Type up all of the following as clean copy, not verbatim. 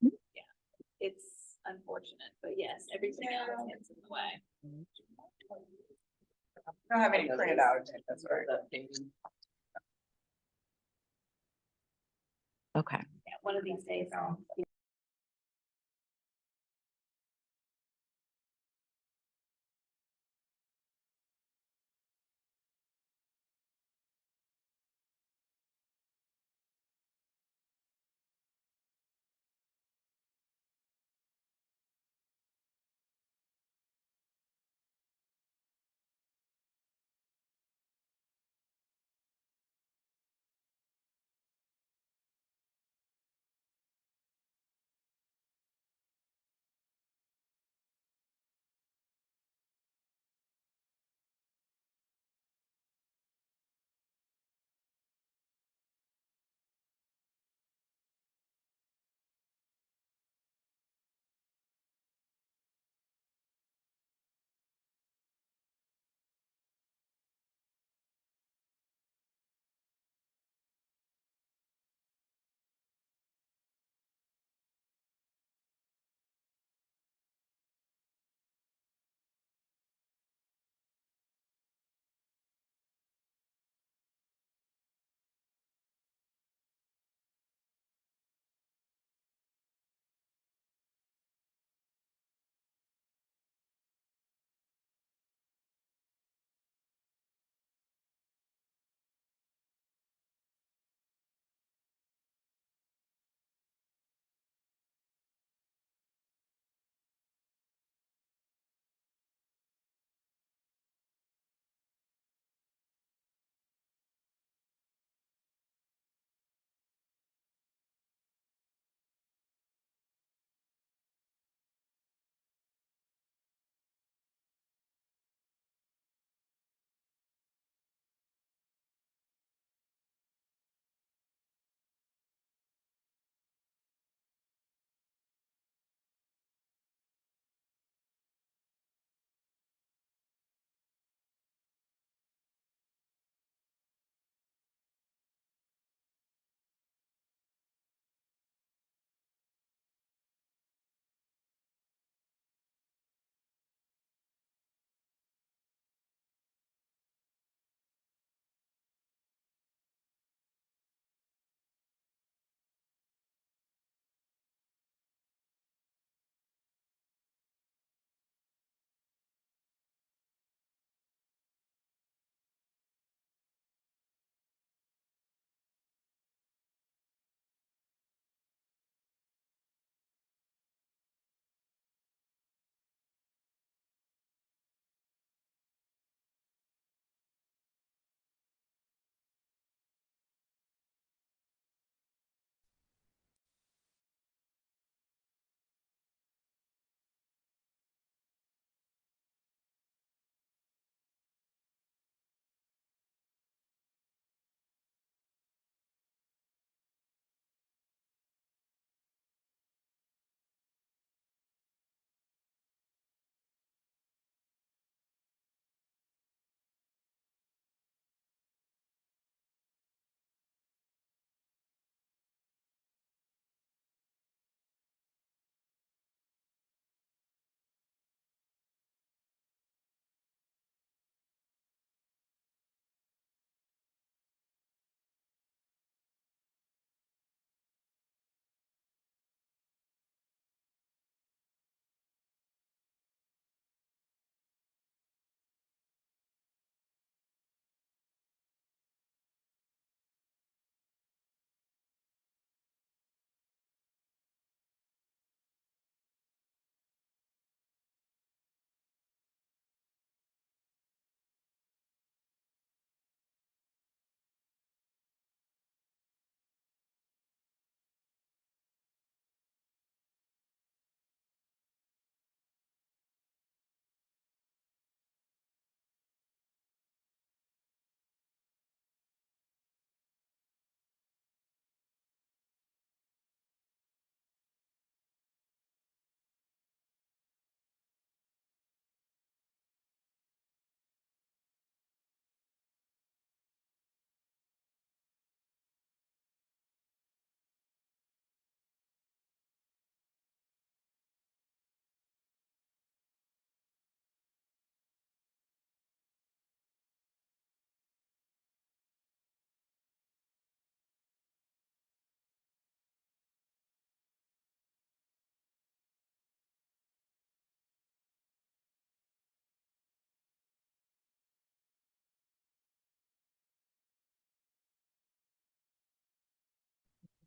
Yeah, it's unfortunate, but yes, everything else gets in the way. I don't have any printed out, that's right. Okay. Yeah, one of these days I'll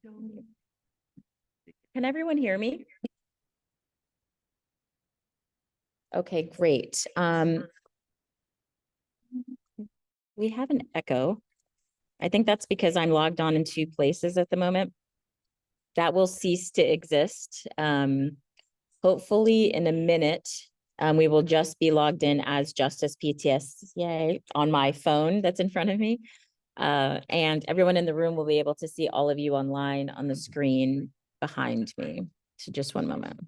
Can everyone hear me? Okay, great. We have an echo. I think that's because I'm logged on in two places at the moment. That will cease to exist. Hopefully in a minute, we will just be logged in as Justice PTSA on my phone that's in front of me. And everyone in the room will be able to see all of you online on the screen behind me. So just one moment.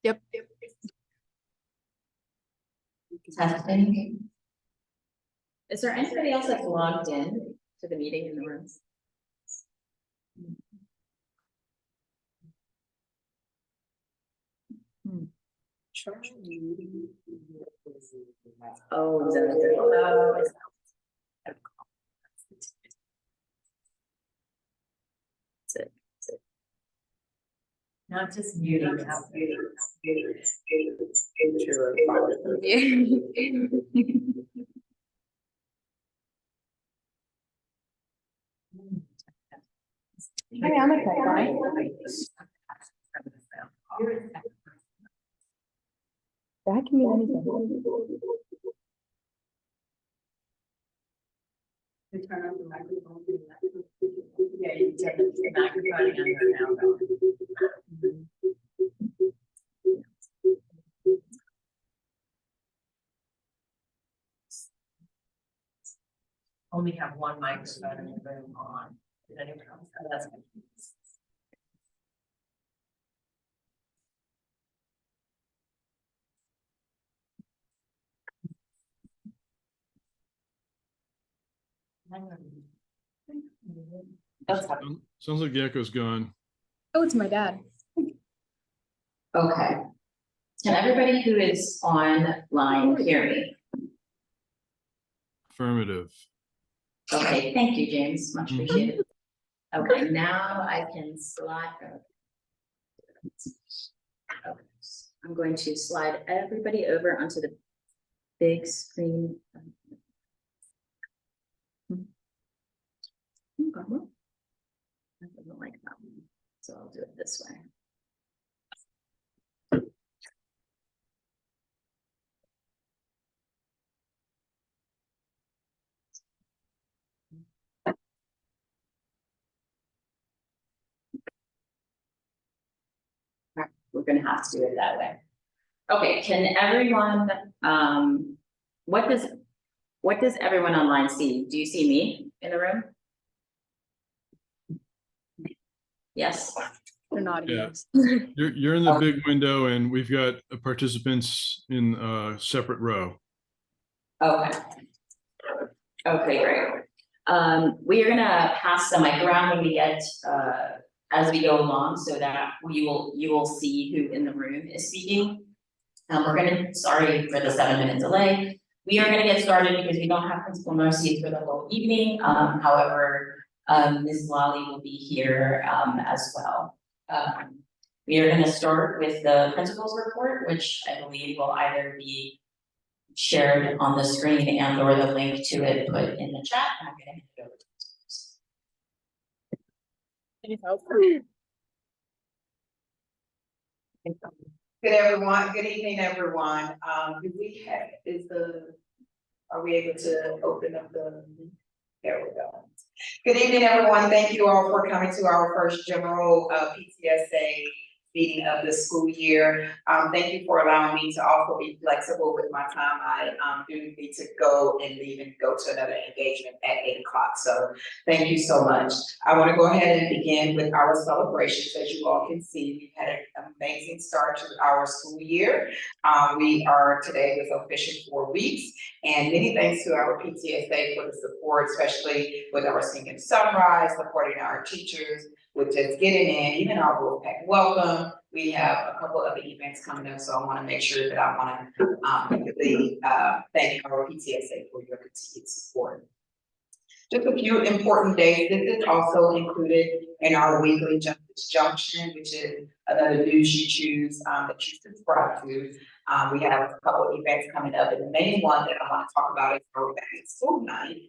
Yep. Testing. Is there anybody else that's logged in to the meeting in the room? Oh, not just muting. Hi, I'm okay. That can be anything. Turn on the microphone. Yeah, you turn the microphone on only have one microphone in the room on. Is anyone else? Oh, that's good. Sounds like the echo's gone. Oh, it's my dad. Okay. Can everybody who is online hear me? Affirmative. Okay, thank you, James. Much appreciated. Okay, now I can slide. Okay. I'm going to slide everybody over onto the big screen. I don't like that one, so I'll do it this way. We're gonna have to do it that way. Okay, can everyone, what does everyone online see? Do you see me in the room? Yes. They're not. Yeah. You're in the big window and we've got participants in a separate row. Okay. Okay, great. We are gonna pass the mic around when we get, as we go along so that you will see who in the room is speaking. We're gonna, sorry for the 7-minute delay. We are gonna get started because we don't have Principal Mercy for the whole evening. However, Ms. Lally will be here as well. We are gonna start with the principal's report, which I believe will either be shared on the screen and or the link to it put in the chat. I'm gonna hand it over to Any help? Good evening, everyone. Do we have, are we able to open up the, there we go. Good evening, everyone. Thank you all for coming to our first general PTSA meeting of the school year. Thank you for allowing me to also be flexible with my time. I do need to go and leave and go to another engagement at 8 o'clock. So thank you so much. I want to go ahead and begin with our celebrations. As you all can see, we've had an amazing start to our school year. We are today with official 4 weeks, and many thanks to our PTSA for the support, especially with our singing sunrise, supporting our teachers with just getting in, even our Wolfpack welcome. We have a couple of events coming up, so I want to make sure that I want to really thank our PTSA for your continued support. Just a few important dates. This is also included in our weekly Justice Junction, which is another news you choose that you subscribe to. We have a couple of events coming up, and the main one that I want to talk about is our back to school night,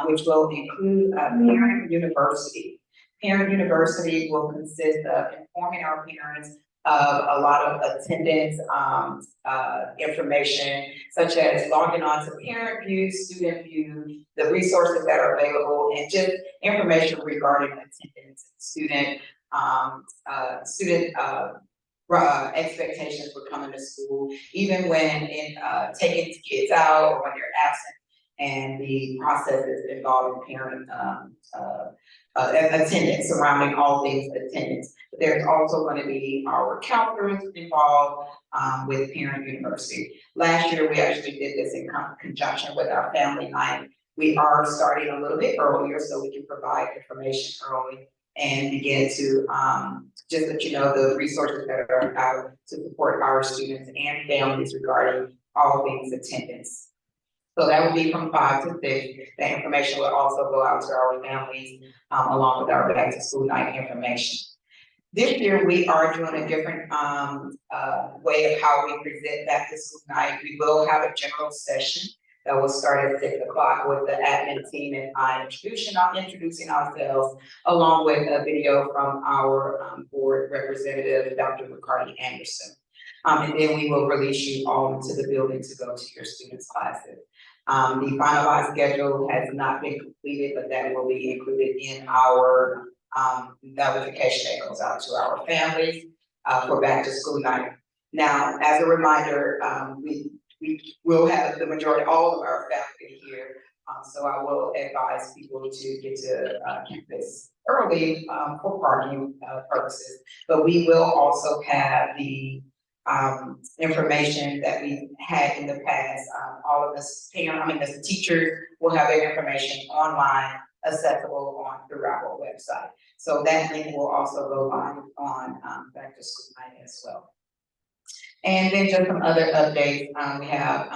which will include Parent University. Parent University will consist of informing our parents of a lot of attendance information, such as logging on to Parent View, Student View, the resources that are available, and just information regarding attendance, student expectations for coming to school, even when taking kids out or when you're absent, and the processes involving parent attendance, surrounding all things attendance. But there's also going to be our counselors involved with Parent University. Last year, we actually did this in conjunction with our family night. We are starting a little bit earlier so we can provide information early and begin to just let you know the resources that are out to support our students and families regarding all things attendance. So that will be from 5 to 6. That information will also go out to our families along with our back to school night information. This year, we are doing a different way of how we present back to school night. We will have a general session that will start at 6 o'clock with the admin team and I introducing ourselves, along with a video from our board representative, Dr. McCarty Anderson. And then we will release you all into the building to go to your students' classes. The finalized schedule has not been completed, but that will be included in our notification that goes out to our families for back to school night. Now, as a reminder, we will have the majority, all of our faculty here. So I will advise people to get to campus early for parking purposes. But we will also have the information that we had in the past. All of the teachers will have their information online, accessible through our website. So that link will also go on back to school night as well. And then just some other updates. We have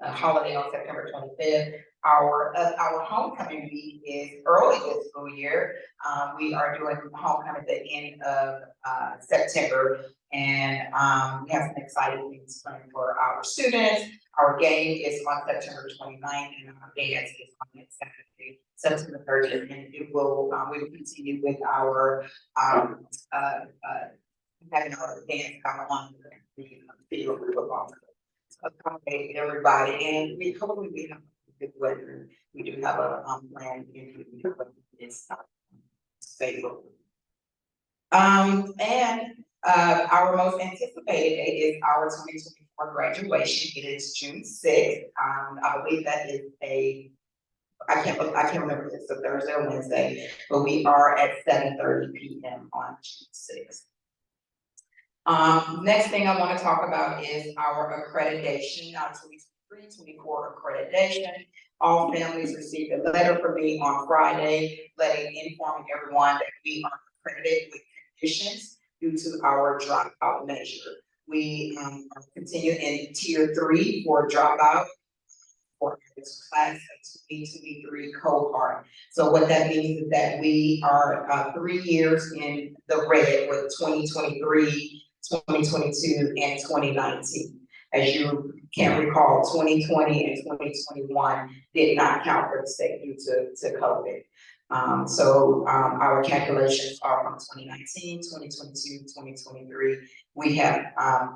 a holiday on September 25th. Our homecoming week is early this school year. We are doing homecoming at the end of September, and we have some exciting things planned for our students. Our game is on September 29th, and our dance is on Saturday, September 30th, and we will continue with our having our dance on the field football. Accommodate everybody, and hopefully we have good weather. We do have a plan in it's favorable. And our most anticipated date is our 2024 graduation. It is June 6th. I believe that is I can't remember if it's a Thursday or Wednesday, but we are at 7:30 p.m. on June 6th. Next thing I want to talk about is our accreditation, our 2023-24 accreditation. All families received a letter from me on Friday, informing everyone that we are accredited with conditions due to our dropout measure. We are continuing in tier 3 for dropout for this class 2023 cohort. So what that means is that we are 3 years in the red with 2023, 2022, and 2019. As you can recall, 2020 and 2021 did not count for the state due to COVID. So our calculations are from 2019, 2022, 2023. We have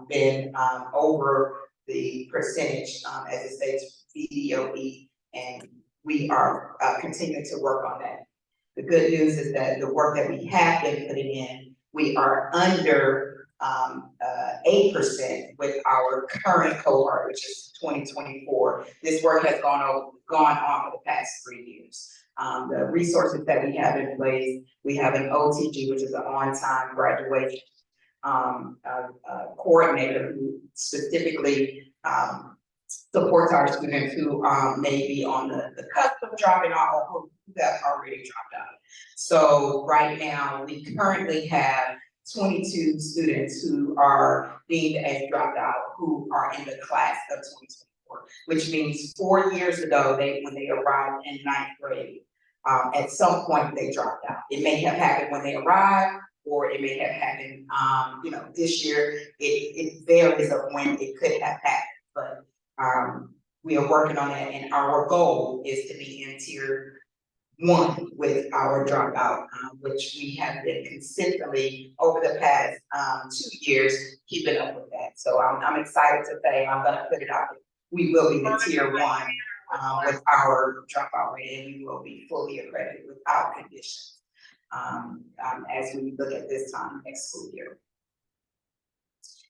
been over the percentage as it states VDOE, and we are continuing to work on that. The good news is that the work that we have been putting in, we are under 8% with our current cohort, which is 2024. This work has gone on for the past 3 years. The resources that we have in place, we have an OTG, which is an on-time graduation coordinator who specifically supports our students who may be on the cusp of dropping out or who have already dropped out. So right now, we currently have 22 students who are deemed as dropped out, who are in the class of 2024, which means 4 years ago, when they arrived in 9th grade, at some point they dropped out. It may have happened when they arrived, or it may have happened, this year. It varies of when it could have happened, but we are working on that, and our goal is to be in tier 1 with our dropout, which we have been consistently over the past 2 years keeping up with that. So I'm excited to say, I'm gonna put it out there. We will be in tier 1 with our dropout rate, and we will be fully accredited without conditions as we look at this time next school year.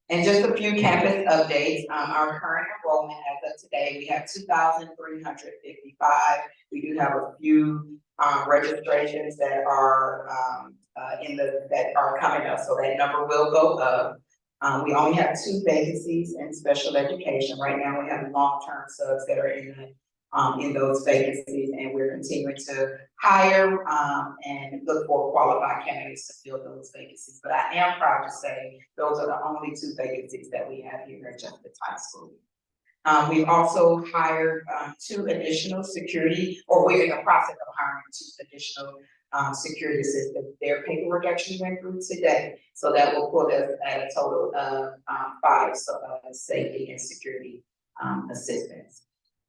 And just a few campus updates. Our current enrollment as of today, we have 2,355. We do have a few registrations that are that are coming up, so that number will go up. We only have 2 vacancies in special education. Right now, we have long-term subs that are in those vacancies, and we're continuing to hire and look for qualified candidates to fill those vacancies. But I am proud to say those are the only 2 vacancies that we have here at Justice High School. We've also hired 2 additional security, or we're in the process of hiring 2 additional security assistants. Their paperwork actually went through today, so that will put us at a total of 5 safety and security assistants.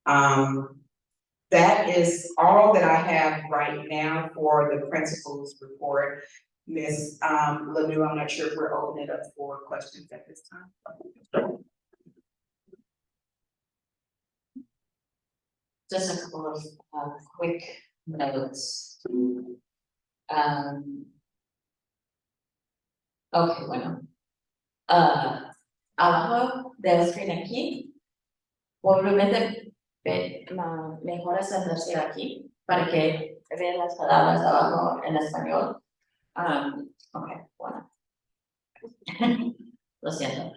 That is all that I have right now for the principal's report. Ms. Lanu, I'm not sure if we're opening it up for questions at this time. Just a couple of quick notes. Okay, bueno. Abajo del screen aquí, probablemente mejor sentarse aquí para que vean las palabras abajo en español. Okay, bueno. Lo siento.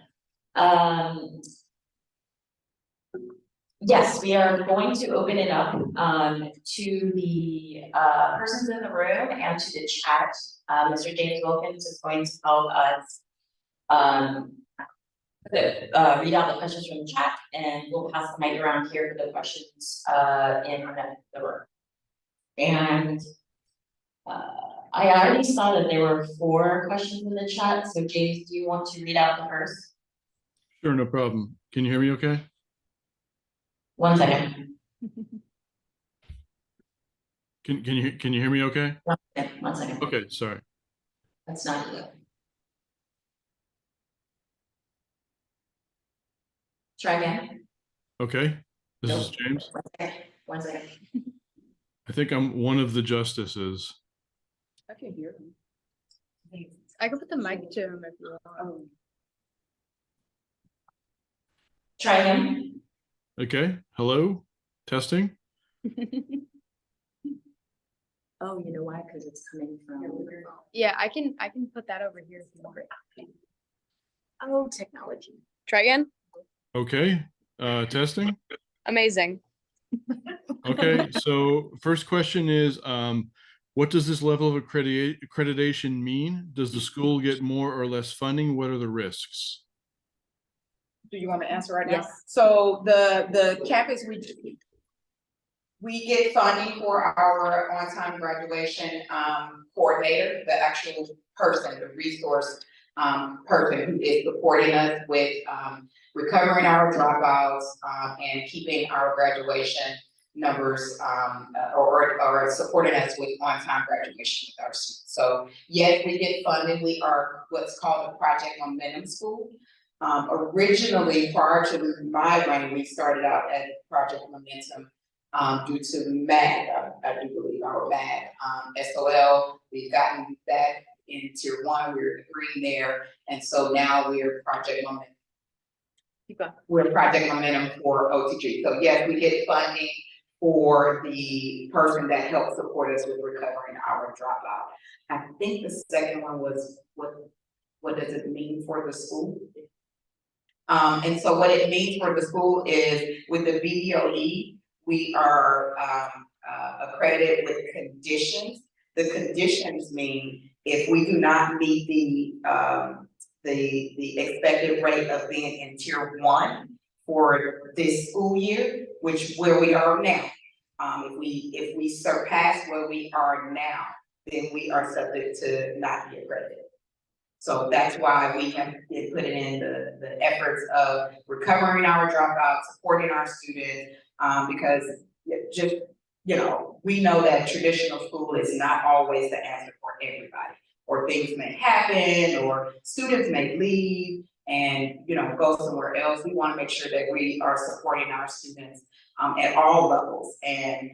Yes, we are going to open it up to the persons in the room and to the chat. Mr. James Wilkins is going to help us read out the questions from the chat, and we'll pass the mic around here for the questions in the room. And I already saw that there were 4 questions in the chat, so James, do you want to read out the first? Sure, no problem. Can you hear me okay? 1 second. Can you hear me okay? 1 second. Okay, sorry. That's not you. Try again. Okay, this is Nope. James. 1 second. 1 second. I think I'm one of the justices. I can hear him. I can put the mic to him if you want. Try again. Okay, hello, testing. Oh, you know why? Because it's coming from. Yeah, I can put that over here if you want. Oh, technology. Try again. Okay, testing. Amazing. Okay, so first question is, what does this level of accreditation mean? Does the school get more or less funding? What are the risks? Do you want to answer right now? Yes. So the campus, we get funding for our on-time graduation coordinator, the actual person, the resource person who is supporting us with recovering our dropouts and keeping our graduation numbers or supporting us with on-time graduation with our students. So yes, we get funded. We are what's called a Project Momentum School. Originally, prior to my reign, we started out at Project Momentum due to MAD, I do believe our MAD, SOL. We've gotten that in tier one, we're in the green there, and so now we're project momentum. Keep going. We're project momentum for OTG. So yes, we get funding for the person that helped support us with recovering our dropout. I think the second one was what does it mean for the school? And so what it means for the school is with the VDOE, we are accredited with conditions. The conditions mean if we do not meet the expected rate of being in tier one for this school year, where we are now. If we surpass where we are now, then we are subject to not be accredited. So that's why we have been putting in the efforts of recovering our dropouts, supporting our students, because just, we know that traditional school is not always the answer for everybody. Or things may happen, or students may leave and, go somewhere else. We want to make sure that we are supporting our students at all levels. And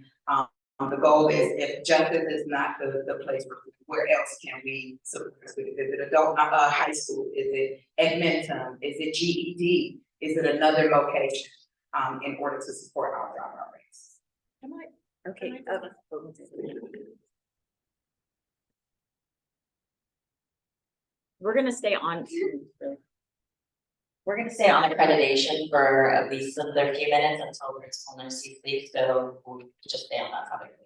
the goal is, if justice is not the place, where else can we support students? Is it adult high school? Is it Edmonton? Is it GED? Is it another location in order to support our dropout rates? Okay. We're gonna stay on. We're gonna stay on accreditation for at least another few minutes until we're on our seat, please, so we'll just stay on that topic.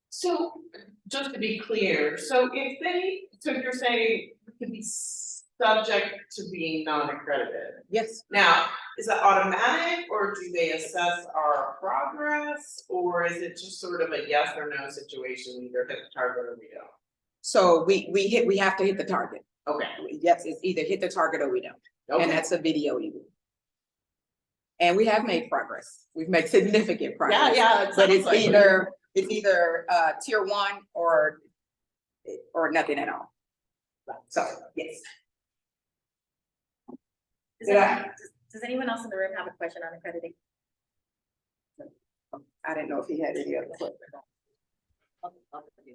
So, just to be clear, so you're saying we could be subject to being non-accredited? Yes. Now, is that automatic, or do they assess our progress, or is it just sort of a yes or no situation, we either hit the target or we don't? So we have to hit the target. Okay. Yes, it's either hit the target or we don't. And Okay. that's a video even. And we have made progress. We've made significant progress. Yeah, it But it's sounds like either tier one or nothing at all. So, yes. Does anyone else in the room have a question on accrediting? I didn't know if he had any other questions.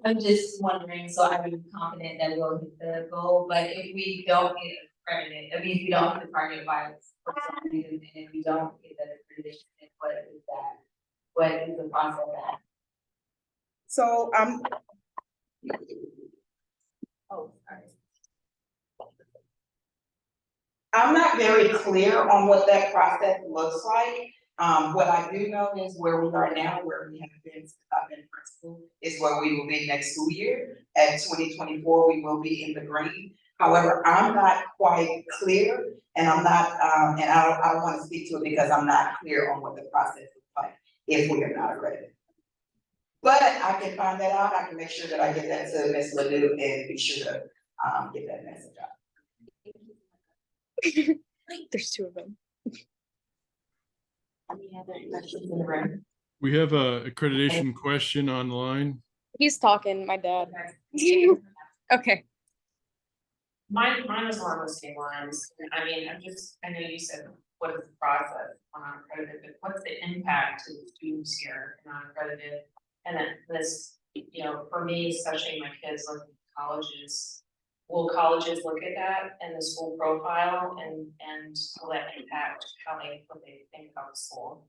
I'm just wondering, so I'm confident that we'll hit the goal, but if we don't get accredited, I mean, if we don't hit the target by for some reason, and if we don't get that accreditation, then what is that? What is the process of that? So, Oh, sorry. I'm not very clear on what that process looks like. What I do know is where we are now, where we have been principal, is where we will be next school year. At 2024, we will be in the green. However, I'm not quite clear, and I'm not, and I don't want to speak to it because I'm not clear on what the process is like if we are not accredited. But I can find that out. I can make sure that I get that to Ms. Ledoux and be sure to get that message out. There's two of them. Any other questions in the room? We have a accreditation question online. He's talking, my dad. Okay. Mine was along the same lines. I mean, I know you said, what is the process on unaccredited, but what's the impact to the students here in unaccredited? And then this, for me, especially my kids looking at colleges, will colleges look at that and the school profile and will that impact what they think about the school?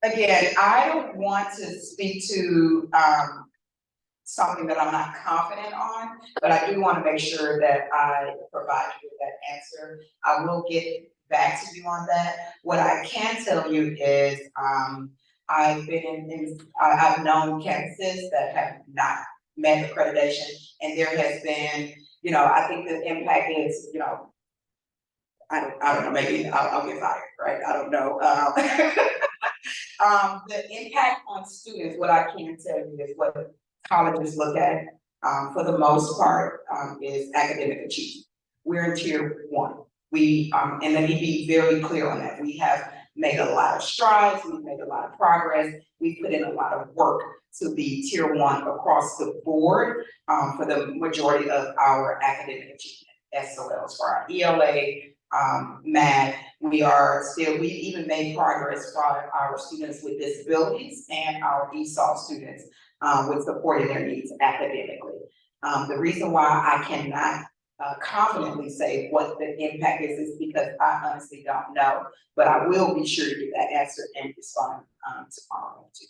Again, I don't want to speak to something that I'm not confident on, but I do want to make sure that I provide you with that answer. I will get back to you on that. What I can tell you is I've been I've known campuses that have not met accreditation, and there has been, I think the impact is, I don't know, maybe I'll get fired, right? I don't know. The impact on students, what I can tell you is what colleges look at, for the most part, is academic achievement. We're in tier one. And let me be very clear on that. We have made a lot of strides, we've made a lot of progress, we've put in a lot of work to be tier one across the board, for the majority of our academic achievement, SOLs for our ELA, math. We even made progress for our students with disabilities and our ESOL students, with supporting their needs academically. The reason why I cannot confidently say what the impact is because I honestly don't know, but I will be sure to get that answer and respond tomorrow to you.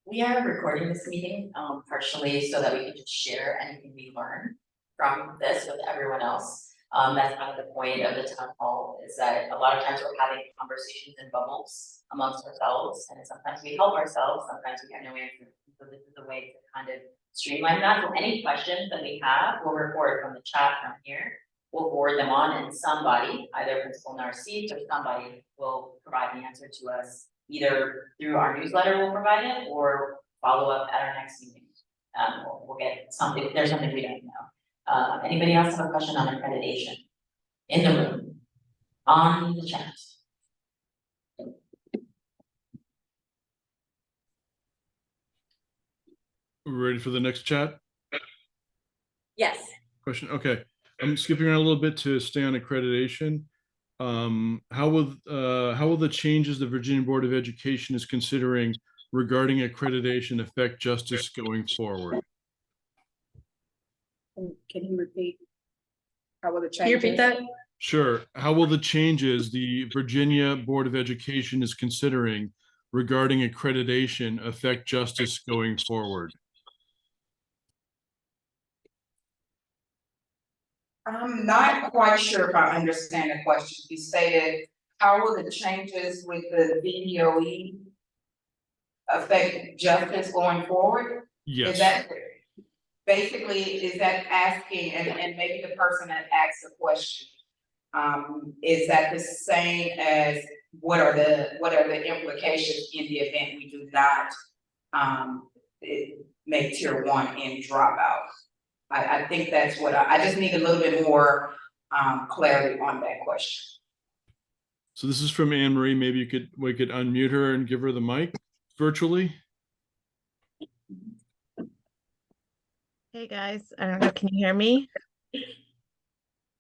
We are recording this meeting, partially so that we can just share anything we learn from this with everyone else. That's kind of the point of the town hall, is that a lot of times we're having conversations in bubbles amongst ourselves, and sometimes we help ourselves, sometimes we have no answer. So this is a way to kind of streamline that. So any questions that we have, we'll record from the chat from here. We'll forward them on, and somebody, either Principal Narcisse or somebody, will provide the answer to us. Either through our newsletter, we'll provide it, or follow up at our next meeting. We'll get something, if there's something we don't know. Anybody else have a question on accreditation? In the room, on the chat. We're ready for the next chat Yes. question? Okay, I'm skipping around a little bit to stay on accreditation. How will the changes the Virginia Board of Education is considering regarding accreditation affect justice going forward? Can you repeat? How will the Can you repeat that? Sure. How will the changes the Virginia Board of Education is considering regarding accreditation affect justice going forward? I'm not quite sure if I understand the question. You stated, how will the changes with the VDOE affect justice going forward? Yes. Is that basically, is that asking, and maybe the person that asked the question, is that the same as what are the implications in the event we do not make tier 1 in dropout? I think that's what I just need a little bit more clarity on that question. So this is from Anne Marie. Maybe we could unmute her and give her the mic virtually. Hey guys, I don't know, can you hear me?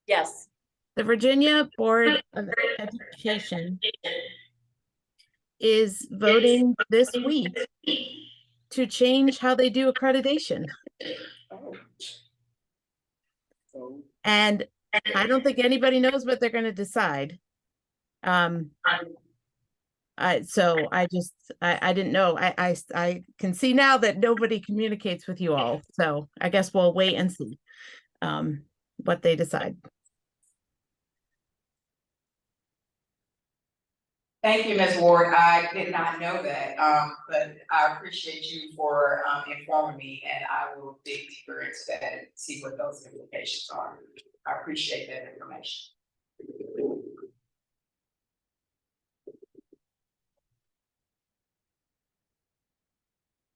Yes. The Virginia Board of Education is voting this week to change how they do accreditation. And I don't think anybody knows what they're going to decide. So I didn't know. I can see now that nobody communicates with you all. So I guess we'll wait and see what they decide. Thank you, Ms. Ward. I did not know that, but I appreciate you for informing me, and I will dig deeper into that and see what those implications are. I appreciate that information.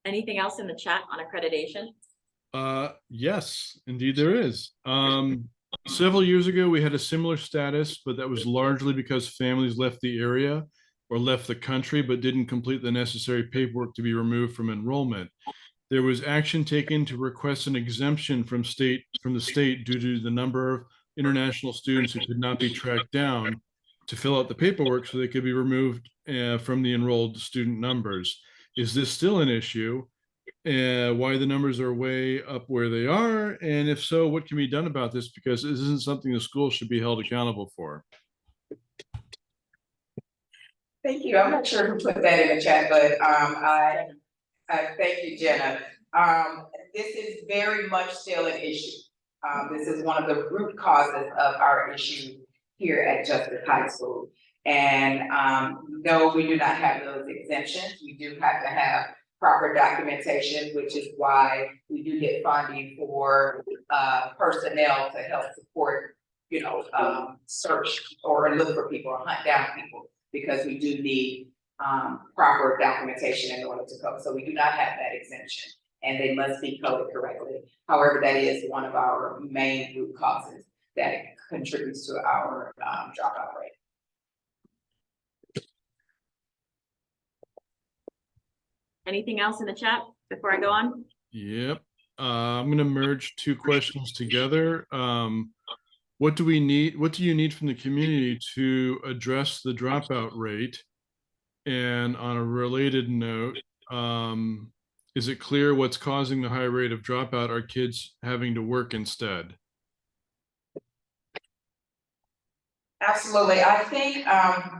Anything else in the chat on accreditation? Yes, indeed there is. Several years ago, we had a similar status, but that was largely because families left the area or left the country, but didn't complete the necessary paperwork to be removed from enrollment. There was action taken to request an exemption from the state due to the number of international students who could not be tracked down to fill out the paperwork so they could be removed from the enrolled student numbers. Is this still an issue? Why the numbers are way up where they are? And if so, what can be done about this? Because this isn't something the school should be held accountable for. Thank you. I'm not sure who put that in the chat, but I thank you, Jenna. This is very much still an issue. This is one of the root causes of our issue here at Justice High School. And no, we do not have those exemptions. We do have to have proper documentation, which is why we do get funding for personnel to help support, search or look for people or hunt down people, because we do need proper documentation in order to code. So we do not have that exemption, and they must be coded correctly. However, that is one of our main root causes that contributes to our dropout rate. Anything else in the chat before I go on? Yep. I'm going to merge two questions together. what do we need, what do you need from the community to address the dropout rate? And on a related note, is it clear what's causing the high rate of dropout? Are kids having to work instead? Absolutely. I think,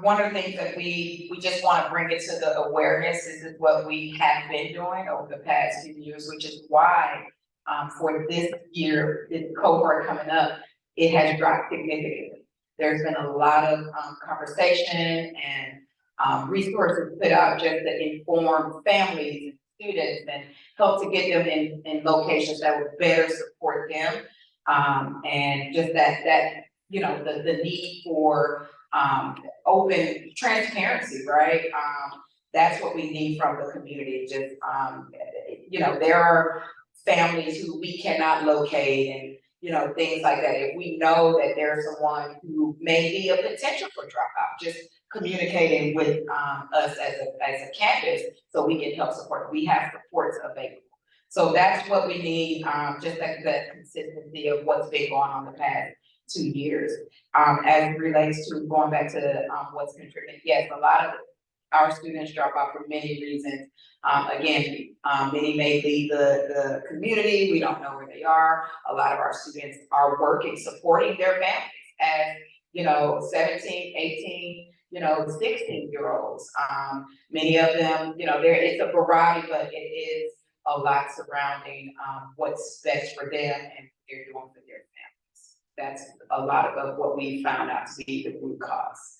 one of the things that we just want to bring it to the awareness is what we have been doing over the past few years, which is why, for this year, this cohort coming up, it has dropped significantly. There's been a lot of, conversation and, resources put out just to inform families and students and help to get them in locations that would better support them. And just that you know, the need for open transparency, right? That's what we need from the community. Just you know, there are families who we cannot locate and you know, things like that. If we know that there's someone who may be a potential for dropout, just communicating with us as a campus so we can help support. We have supports available. So that's what we need, just that consistency of what's been going on the past 2 years. As it relates to going back to what's contributing, yes, a lot of our students drop out for many reasons. Again, many may leave the community, we don't know where they are. A lot of our students are working, supporting their families as, you know, 17, 18, you know, 16-year-olds. Many of them, you know, there is a variety, but it is a lot surrounding what's best for them and what they're doing for their families. That's a lot of what we found out to be the root cause.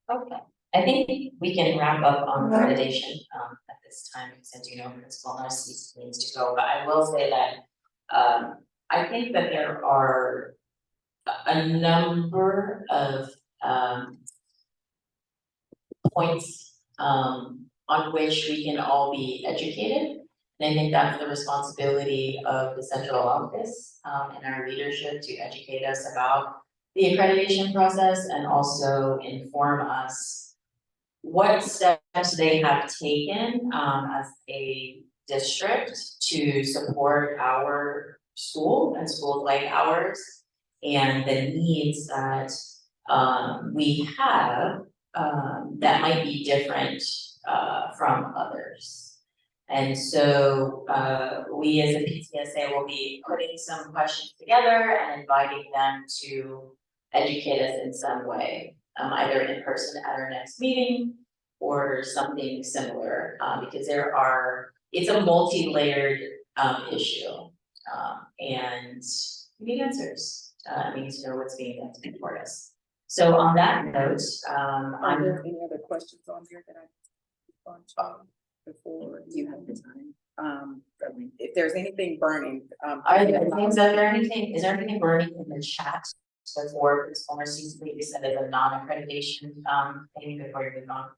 Okay, I think we can wrap up on accreditation at this time, since you know Principal Narcisse needs to go, but I will say that I think that there are a number of points on which we can all be educated. And I think that's the responsibility of the central office and our leadership to educate us about the accreditation process and also inform us what steps they have taken as a district to support our school and schools like ours and the needs that we have that might be different from others. And so we as a PTSA will be putting some questions together and inviting them to educate us in some way, either in person at our next meeting or something similar, because it's a multi-layered issue, and we need answers. We need to know what's being done to support us. So on that note, Are there any other questions on here that I can respond to before you have the time? If there's anything burning, is there anything burning in the chat before Principal Narcisse please said as a non-accreditation thing before you move on?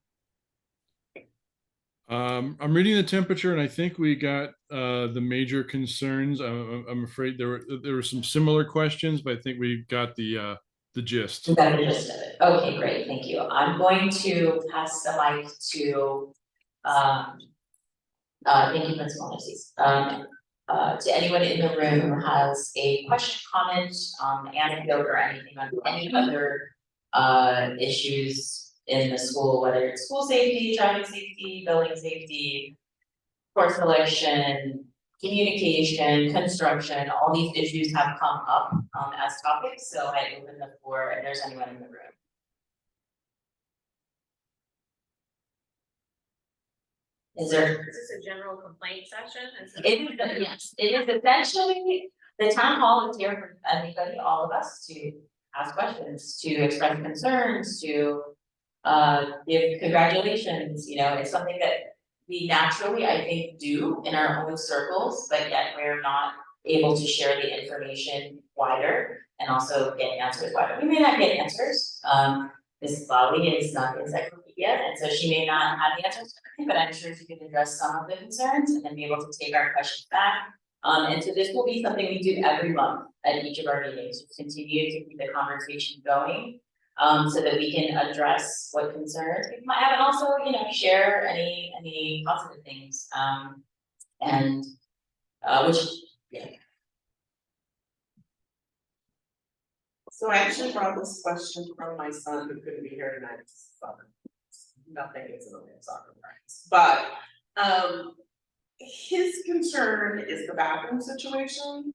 I'm reading the temperature, and I think we got the major concerns. I'm afraid there were some similar questions, but I think we got the gist. We got the gist of it. Okay, great, thank you. I'm going to pass the mic to thank you, Principal Narcisse. To anyone in the room who has a question, comment, anecdote, or anything on any other issues in the school, whether it's school safety, traffic safety, building safety, course selection, communication, construction, all these issues have come up as topics, so I open the floor if there's anyone in the room. Is there? Is this a general complaint session? Yes, it is essentially, the town hall is here for anybody, all of us, to ask questions, to express concerns, to give congratulations, you know, it's something that we naturally, I think, do in our own circles, but yet we're not able to share the information wider and also get answers wider. We may not get answers. Mrs. Lally is not the encyclopedia, and so she may not have the answers to everything, but I'm sure she can address some of the concerns and then be able to take our questions back. And so this will be something we do every month at each of our meetings, to continue to keep the conversation going, so that we can address what concerns people might have and also, you know, share any positive things. And which So I actually brought this question from my son who couldn't be here tonight. Nothing is really a soccer practice, but his concern is the bathroom situation.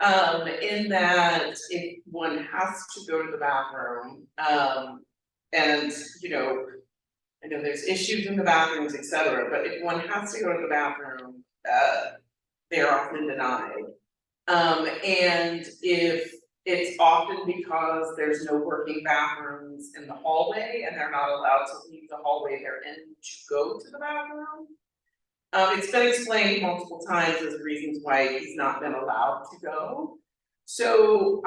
In that if one has to go to the bathroom, and you know, I know there's issues in the bathrooms, et cetera, but if one has to go to the bathroom, they're often denied. And if it's often because there's no working bathrooms in the hallway and they're not allowed to leave the hallway they're in to go to the bathroom. It's been explained multiple times as reasons why he's not been allowed to go. So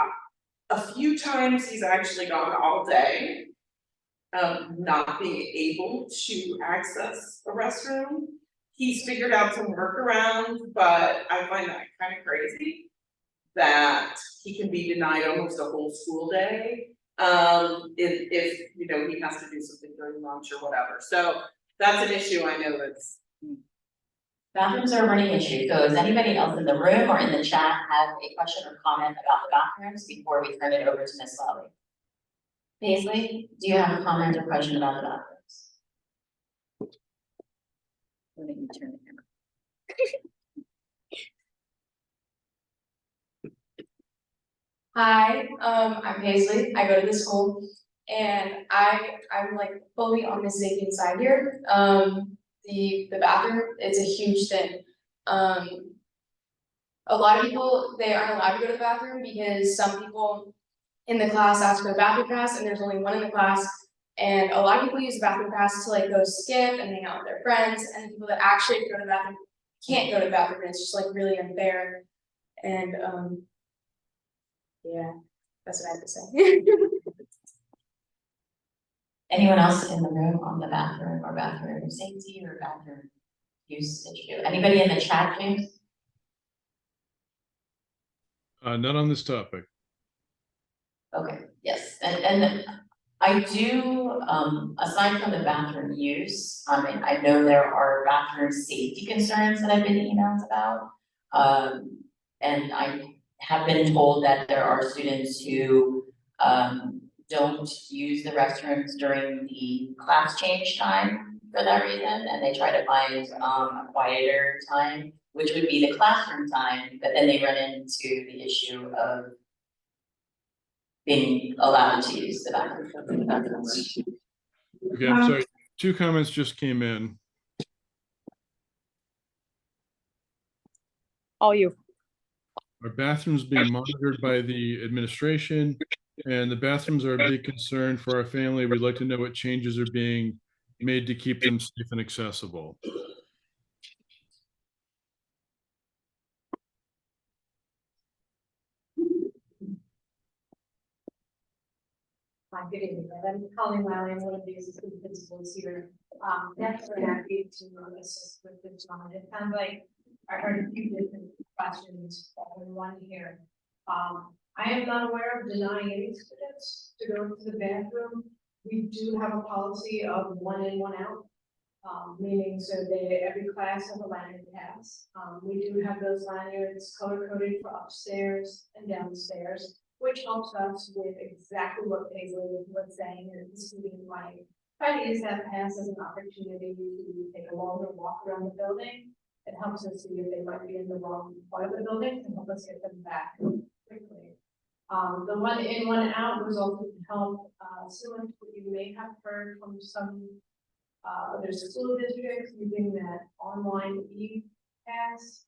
a few times he's actually gone all day, not being able to access a restroom. He's figured out some workarounds, but I find that kind of crazy that he can be denied almost a whole school day. If you know, he has to do something during lunch or whatever. So that's an issue I know that's. Bathrooms are a running issue, so does anybody else in the room or in the chat have a question or comment about the bathrooms before we turn it over to Ms. Lally? Paisley, do you have a comment or question about the bathrooms? Why don't you turn the camera? Hi, I'm Paisley. I go to this school and I'm like fully on the Xavier side here. The bathroom, it's a huge thing. A lot of people, they aren't allowed to go to the bathroom because some people in the class ask for the bathroom pass and there's only one in the class. And a lot of people use the bathroom pass to like go skip and hang out with their friends, and the people that actually go to the bathroom can't go to the bathroom, and it's just like really unfair. And yeah, that's what I have to say. Anyone else in the room on the bathroom or bathroom safety or bathroom use issue? Anybody in the chat, James? Not on this topic. Okay, yes, and I do, aside from the bathroom use, I know there are bathroom safety concerns that I've been emailed about. And I have been told that there are students who, don't use the restrooms during the class change time for that reason, and they try to find, a quieter time, which would be the classroom time, but then they run into the issue of being allowed to use the bathroom. Okay, I'm sorry. 2 comments just came in. All you. Our bathrooms being monitored by the administration, and the bathrooms are a big concern for our family. We'd like to know what changes are being made to keep them safe and accessible. Hi, good evening. I'm Colleen Lally. I'm one of the assistant principals here. Definitely happy to assist with this one. It sounds like I heard a few different questions in one here. I am not aware of denying any students to go to the bathroom. We do have a policy of 1 in, 1 out. Meaning so that every class has a lanyard pass. We do have those lanyards color coded for upstairs and downstairs, which helps us with exactly what Paisley was saying, and the student might try to use that pass as an opportunity to take a longer walk around the building. It helps us see if they might be in the wrong part of the building and help us get them back quickly. The 1 in, 1 out was also to help, similar to what you may have heard from some other school districts using that online e-pass.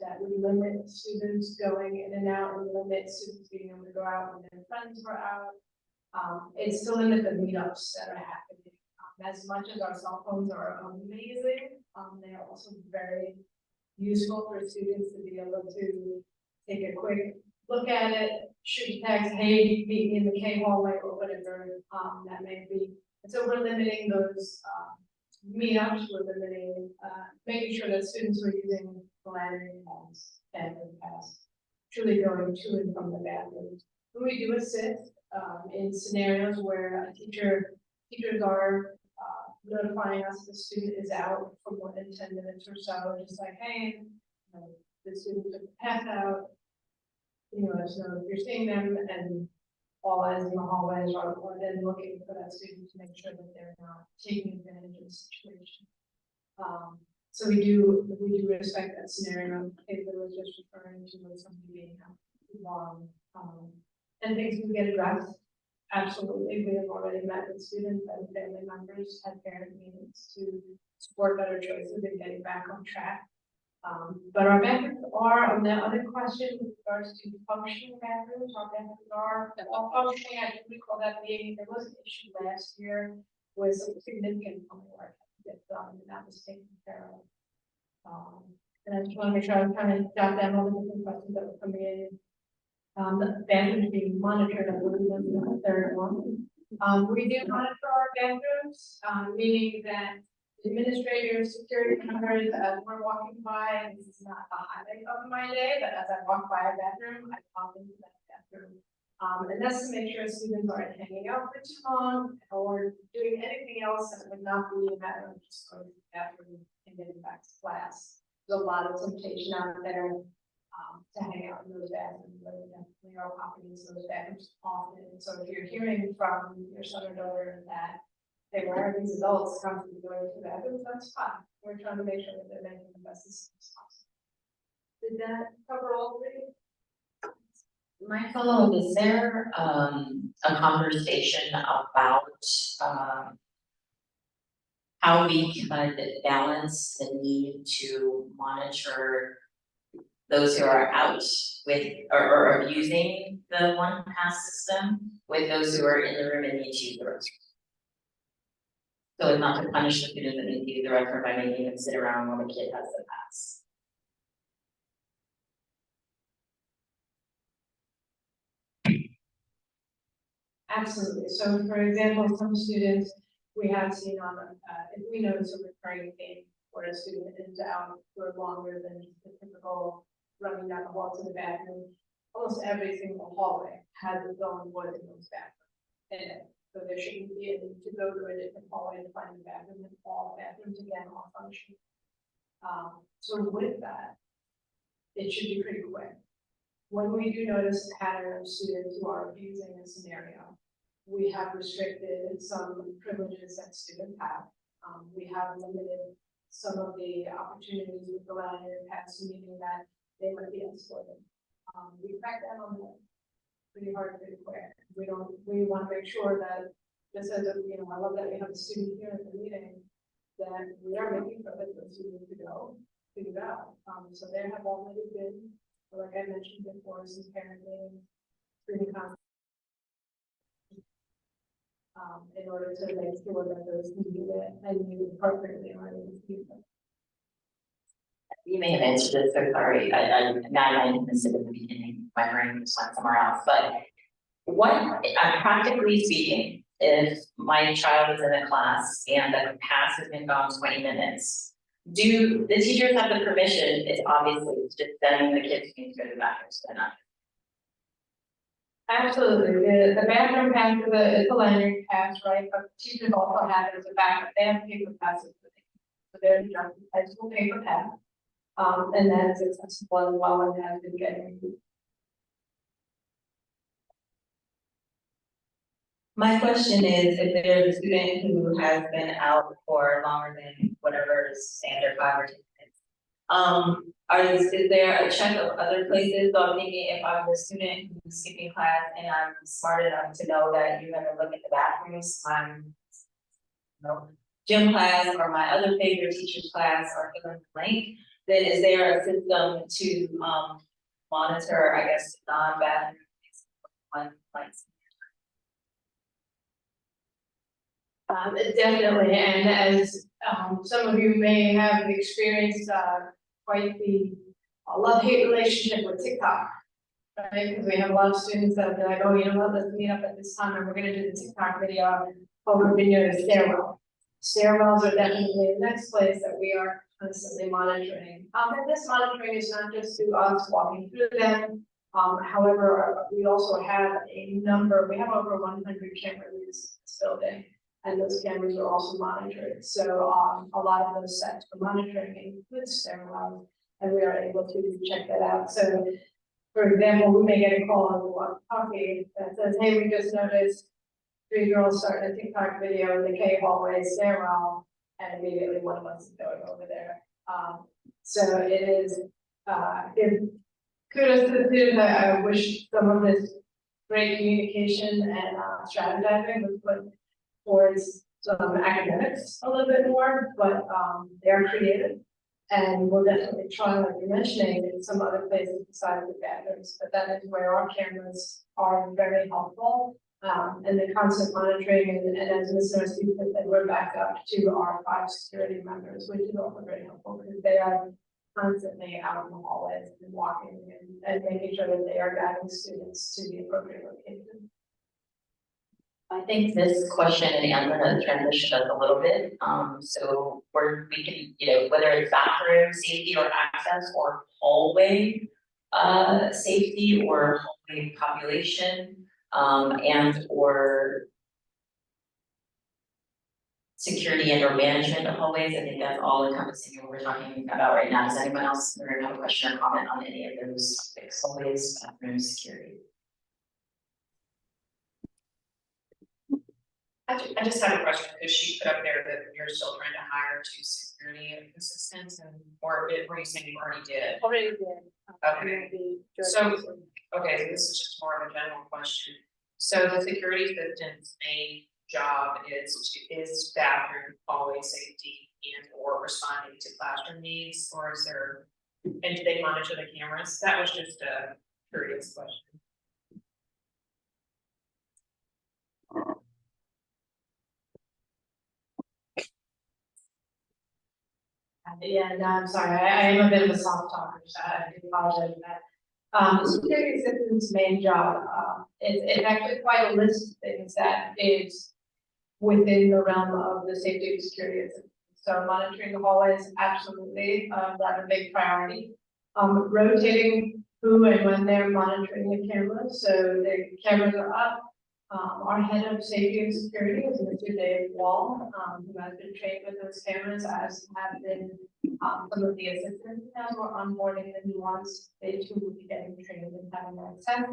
That would limit students going in and out and limit students being able to go out when their friends were out. It's to limit the meetups that are happening. As much as our cell phones are amazing, they are also very useful for students to be able to take a quick look at it, shoot text, hey, meet me in the K hallway or whatever that may be. And so we're limiting those meetups, we're limiting, making sure that students are using the lanyard pass, bathroom pass, truly going to and from the bathroom. We do assist in scenarios where teachers are notifying us the student is out for more than 10 minutes or so, just like, hey, the students to pass out. So if you're seeing them and all eyes in the hallways or then looking for that student to make sure that they're not taking advantage of the situation. So we do respect that scenario, if it was just referring to somebody being out too long, and things can get addressed. Absolutely, we have already met with students and family members, had parent meetings to support better choices and getting back on track. But our bathrooms are, on the other question with regards to functioning bathrooms, our bathrooms are all functioning. I do recall that being, there was an issue last year with some significant plumbing work that get done, and that was taken care of. And I just want to make sure I'm trying to jot down all the different questions that were coming in. The bathrooms being monitored, I believe, was the third one. We do monitor our bathrooms, meaning that administrators, security members, as we're walking by, and this is not the highlight of my day, but as I walk by a bathroom, I pop into that bathroom. And that's to make sure students aren't hanging out for too long or doing anything else that would not be a matter of just going to the bathroom and getting back to class. There's a lot of temptation out there to hang out in those bathrooms, but we definitely are popping into those bathrooms often. So if you're hearing from your son or daughter that they were these adults constantly going to the bathrooms, that's fine. We're trying to make sure that they're making the best decisions possible. Did that cover all three? My follow-up, is there a conversation about how we can balance the need to monitor those who are out with or abusing the one pass system with those who are in the room and need to use the restroom? So as not to punish the students that need to use the restroom by making them sit around while the kid has the pass. Absolutely. So for example, some students we have seen on, if we notice a recurring theme where a student is out for longer than the typical running down the hall to the bathroom, almost every single hallway has its own wood in those bathrooms in it. So there shouldn't be a need to go to a different hallway to find a bathroom, and all bathrooms again are functioning. So with that, it should be pretty quick. When we do notice a pattern of students who are abusing a scenario, we have restricted some privileges that students have. We have limited some of the opportunities with the line pass, meaning that they might be escorted. We crack down on that pretty hard, pretty quick. We want to make sure that just as I love that we have a student here at the meeting, that we are making sure that those students to go. So there have already been, like I mentioned before, some parent meetings, screening conferences, in order to make sure that those can do it and use appropriately or in the future. You may have answered this, so sorry, I missed it at the beginning, my brain just went somewhere else, but what, practically speaking, if my child is in a class and the pass has been gone 20 minutes, do the teachers have the permission, it's obviously just sending the kids to go to the bathroom, so they're not. Absolutely, the bathroom pass is a lanyard pass, right, but teachers also have it as a backup, they have paper passes, so they're just high school paper pass. And that's accessible as well and has been getting. My question is, if there's a student who has been out for longer than whatever is standard 5 or 10 minutes, is there a check of other places? So I'm thinking if I'm the student who's skipping class and I'm smart enough to know that you're gonna look at the bathrooms, gym class or my other favorite teacher's class or fill in the blank, then is there a system to monitor, I guess, non-bathroom one place? Definitely, and as some of you may have experienced quite the love-hate relationship with TikTok, right? Because we have a lot of students that be like, oh, you know what, let's meet up at this time and we're gonna do the TikTok video over video to stairwell. Stairwells are definitely the next place that we are constantly monitoring. And this monitoring is not just through us walking through them. However, we also have we have over 100 cameras in this building, and those cameras are also monitored. So a lot of those sets for monitoring include stairwells, and we are able to check that out. So, for example, we may get a call on the walkie-talkie that says, hey, we just noticed 3 girls started a TikTok video in the K hallway stairwell, and immediately one of us is going over there. So it is, kudos to the students. I wish some of this great communication and strategizing was put towards some academics a little bit more, but they're creative. And we'll definitely try, like you're mentioning, in some other places besides the bathrooms, but that is where our cameras are very helpful. And the constant monitoring, and as Mr. Steve said, we're back up to our 5 security members, which is also very helpful because they are constantly out in the hallways and walking and making sure that they are guiding students to the appropriate location. I think this question, and I'm gonna transition us a little bit, so we can, you know, whether it's bathroom safety or access or hallway safety or hallway population, and or security and or management of hallways. I think that's all encompassing what we're talking about right now. Does anyone else have a question or comment on any of those topics? Hallways, bathroom, security? I just have a question, because she put up there that you're still trying to hire 2 security assistants, and, or were you saying you already did? Already did. Okay. So, okay, so this is just more of a general question. So the security assistant's main job is bathroom, hallway safety, and or responding to classroom needs, or is there, and do they monitor the cameras? That was just a curious question. Yeah, no, I'm sorry, I am a bit of a soft talker, so I do apologize for that. The security assistant's main job, it's actually quite a list of things that is within the realm of the safety and security assistance. So monitoring the hallways, absolutely, that's a big priority. Rotating who and when they're monitoring the cameras, so the cameras are up. Our head of safety and security is Mr. Dave Wall, who has been trained with those cameras, as have been some of the assistants as we're onboarding the new ones. They too will be getting trained and having access.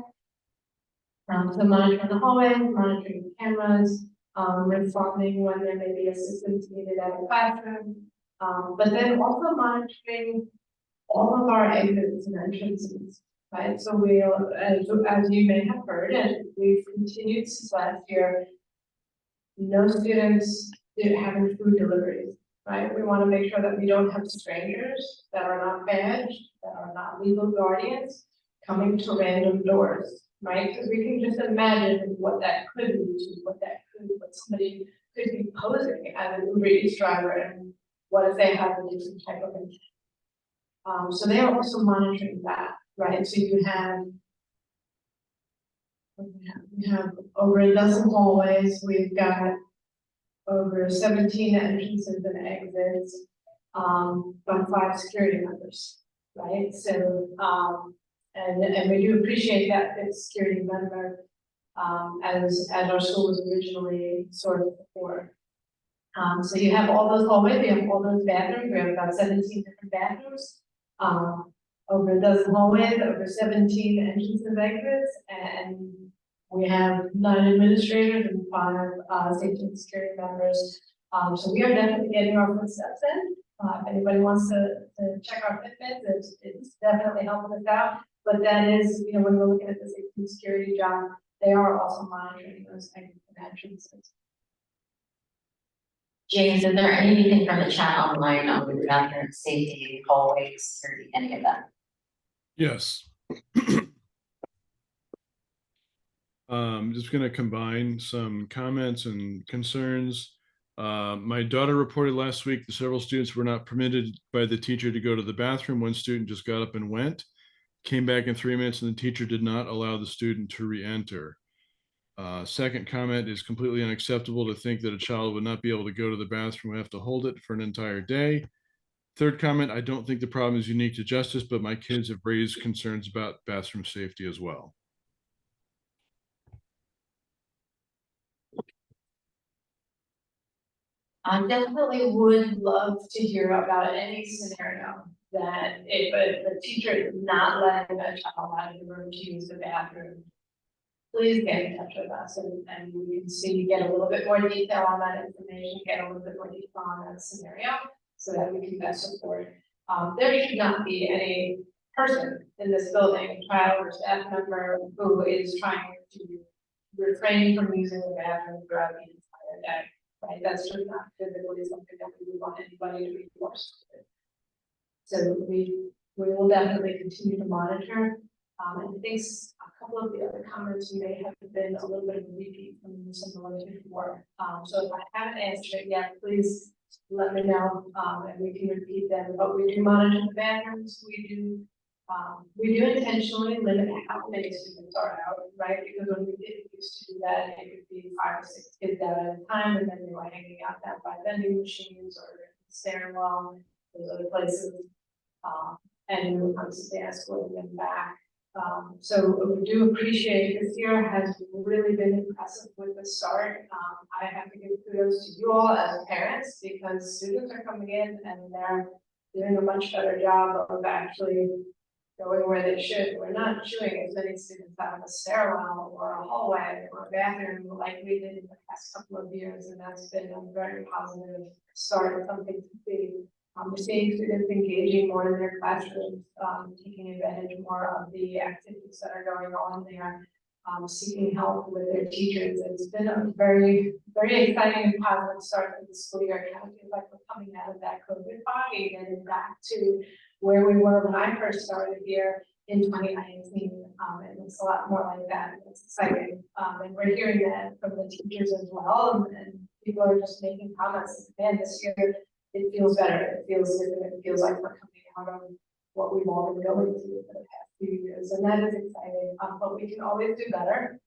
So monitoring the hallways, monitoring the cameras, responding when there may be assistance needed at a classroom, but then also monitoring all of our exits and entrances. Right, so we'll, as you may have heard, and we've continued since last year, no students having food deliveries, right? We want to make sure that we don't have strangers that are not badged, that are not legal guardians, coming to random doors, right? Because we can just imagine what that could lead to, what somebody could be posing as an Uber Eats driver, and what if they have a different type of intent. So they are also monitoring that. Right, so you have over a dozen hallways, we've got over 17 entrances and exits, by 5 security members, right? So, and we do appreciate that it's security member, as our school was originally sort of before. So you have all those hallways, you have all those bathrooms, we have about 17 different bathrooms. Over a dozen hallways, over 17 entrances and exits, and we have 9 administrators and 5 safety and security members. So we are definitely getting our footsteps in. If anybody wants to check our Fitbits, it's definitely helping us out. But that is, you know, when we're looking at the safety and security job, they are also monitoring those exits and entrances. James, is there anything from the chat online on the bathroom safety, hallway security, any of that? Yes. Just gonna combine some comments and concerns. My daughter reported last week that several students were not permitted by the teacher to go to the bathroom. One student just got up and went, came back in 3 minutes, and the teacher did not allow the student to re-enter. Second comment is completely unacceptable to think that a child would not be able to go to the bathroom and have to hold it for an entire day. Third comment, I don't think the problem is unique to Justice, but my kids have raised concerns about bathroom safety as well. I definitely would love to hear about any scenario that if a teacher is not letting a child out of the room to use the bathroom, please get in touch with us and we can see, get a little bit more detail on that information, get a little bit more detail on that scenario so that we can best support. There should not be any person in this building, child or staff member who is trying to refrain from using the bathroom throughout the entire day, right? That's just not physically something that we would want anybody to be forced to do. So we will definitely continue to monitor. And I think a couple of the other comments may have been a little bit of a repeat from some of the ones before. So if I haven't answered it yet, please let me know, and we can repeat them. But we do monitor the bathrooms. We do intentionally limit how many students are out, right? Because when we used to do that, it could be 5 or 6 kids out at a time, and then they were hanging out that by vending machines or the stairwell, those other places. And we would constantly escorting them back. So we do appreciate this year has really been impressive with the start. I have to give kudos to you all as parents because students are coming in and they're doing a much better job of actually going where they should. We're not shooing as many students out of a stairwell or a hallway or a bathroom like we did in the past couple of years, and that's been a very positive start, something to see. We're seeing students engaging more in their classrooms, taking advantage more of the activities that are going on there, seeking help with their teachers. It's been a very, very exciting and positive start to the school year. I feel like we're coming out of that COVID fog and getting back to where we were when I first started here in 2019. It looks a lot more like that. It's exciting. And we're hearing that from the teachers as well. And people are just making comments. Man, this year, it feels better. It feels different. It feels like we're coming out of what we've all been going through for the past few years. And that is exciting. But we can always do better,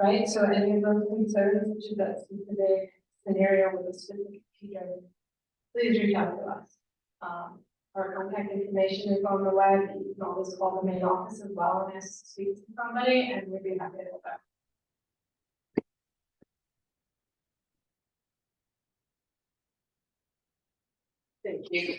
right? So any of those concerns, which is that specific scenario with a specific teacher, please reach out to us. Our contact information is on the web. You can always call the main office as well and ask to speak to somebody, and we'd be happy to help out. Thank you.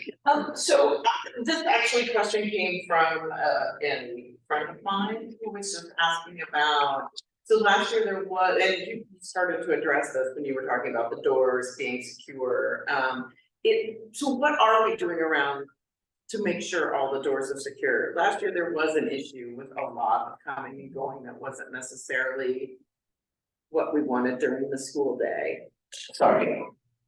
So this actually question came from a friend of mine who was just asking about, so last year there was, and you started to address this when you were talking about the doors being secure. So what are we doing around to make sure all the doors are secure? Last year there was an issue with a lot of coming and going that wasn't necessarily what we wanted during the school day. Sorry.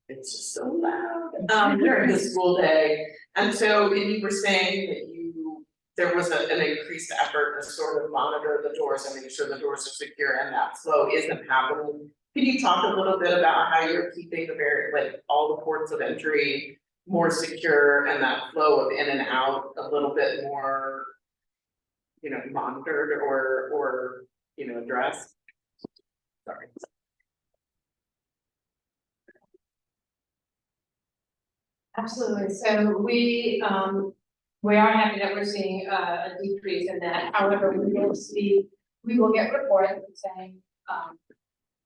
It's just so loud during the school day. And so you were saying that there was an increased effort to sort of monitor the doors and make sure the doors are secure and that flow isn't happening. Can you talk a little bit about how you're keeping all the ports of entry more secure and that flow of in and out a little bit more, monitored or addressed? Sorry. Absolutely. So we are happy that we're seeing a decrease in that. However, we will get reports saying,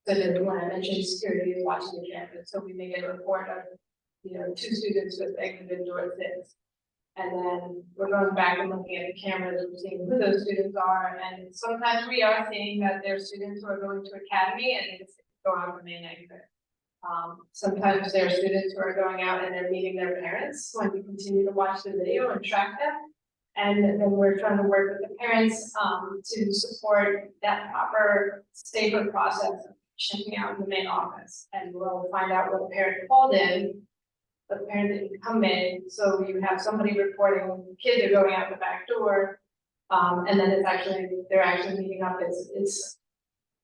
so that when I mentioned security is watching the campus, so we may get a report of, 2 students with exited door 6. And then we're going back and looking at the cameras and seeing who those students are. And sometimes we are seeing that there are students who are going to academy and they just go out the main exit. Sometimes there are students who are going out and they're meeting their parents when we continue to watch the video and track them. And then we're trying to work with the parents to support that proper, safer process of checking out in the main office. And we'll find out what the parent called in, the parent didn't come in. So you have somebody reporting kids are going out the back door. And then they're actually meeting up. It's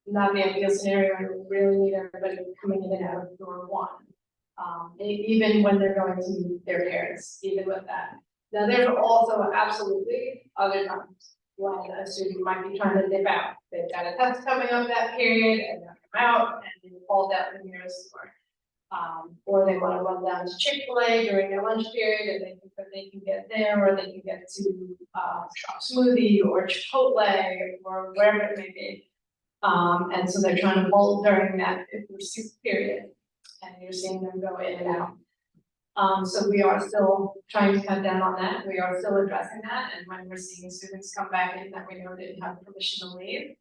not the ideal scenario, and we really need everybody coming in and out of door 1. Even when they're going to meet their parents, even with that. Now, there's also absolutely other times when a student might be trying to dip out. They've got a test coming up that period and they'll come out and they fall down the nearest door. Or they want to run down to Chick-fil-A during their lunch period and they think that they can get there, or they can get to Shop Smoothie or Chipotle or wherever it may be. And so they're trying to bolt during that 5th or 6th period, and you're seeing them go in and out. So we are still trying to cut down on that. We are still addressing that. And when we're seeing students come back in that we know didn't have permission to leave,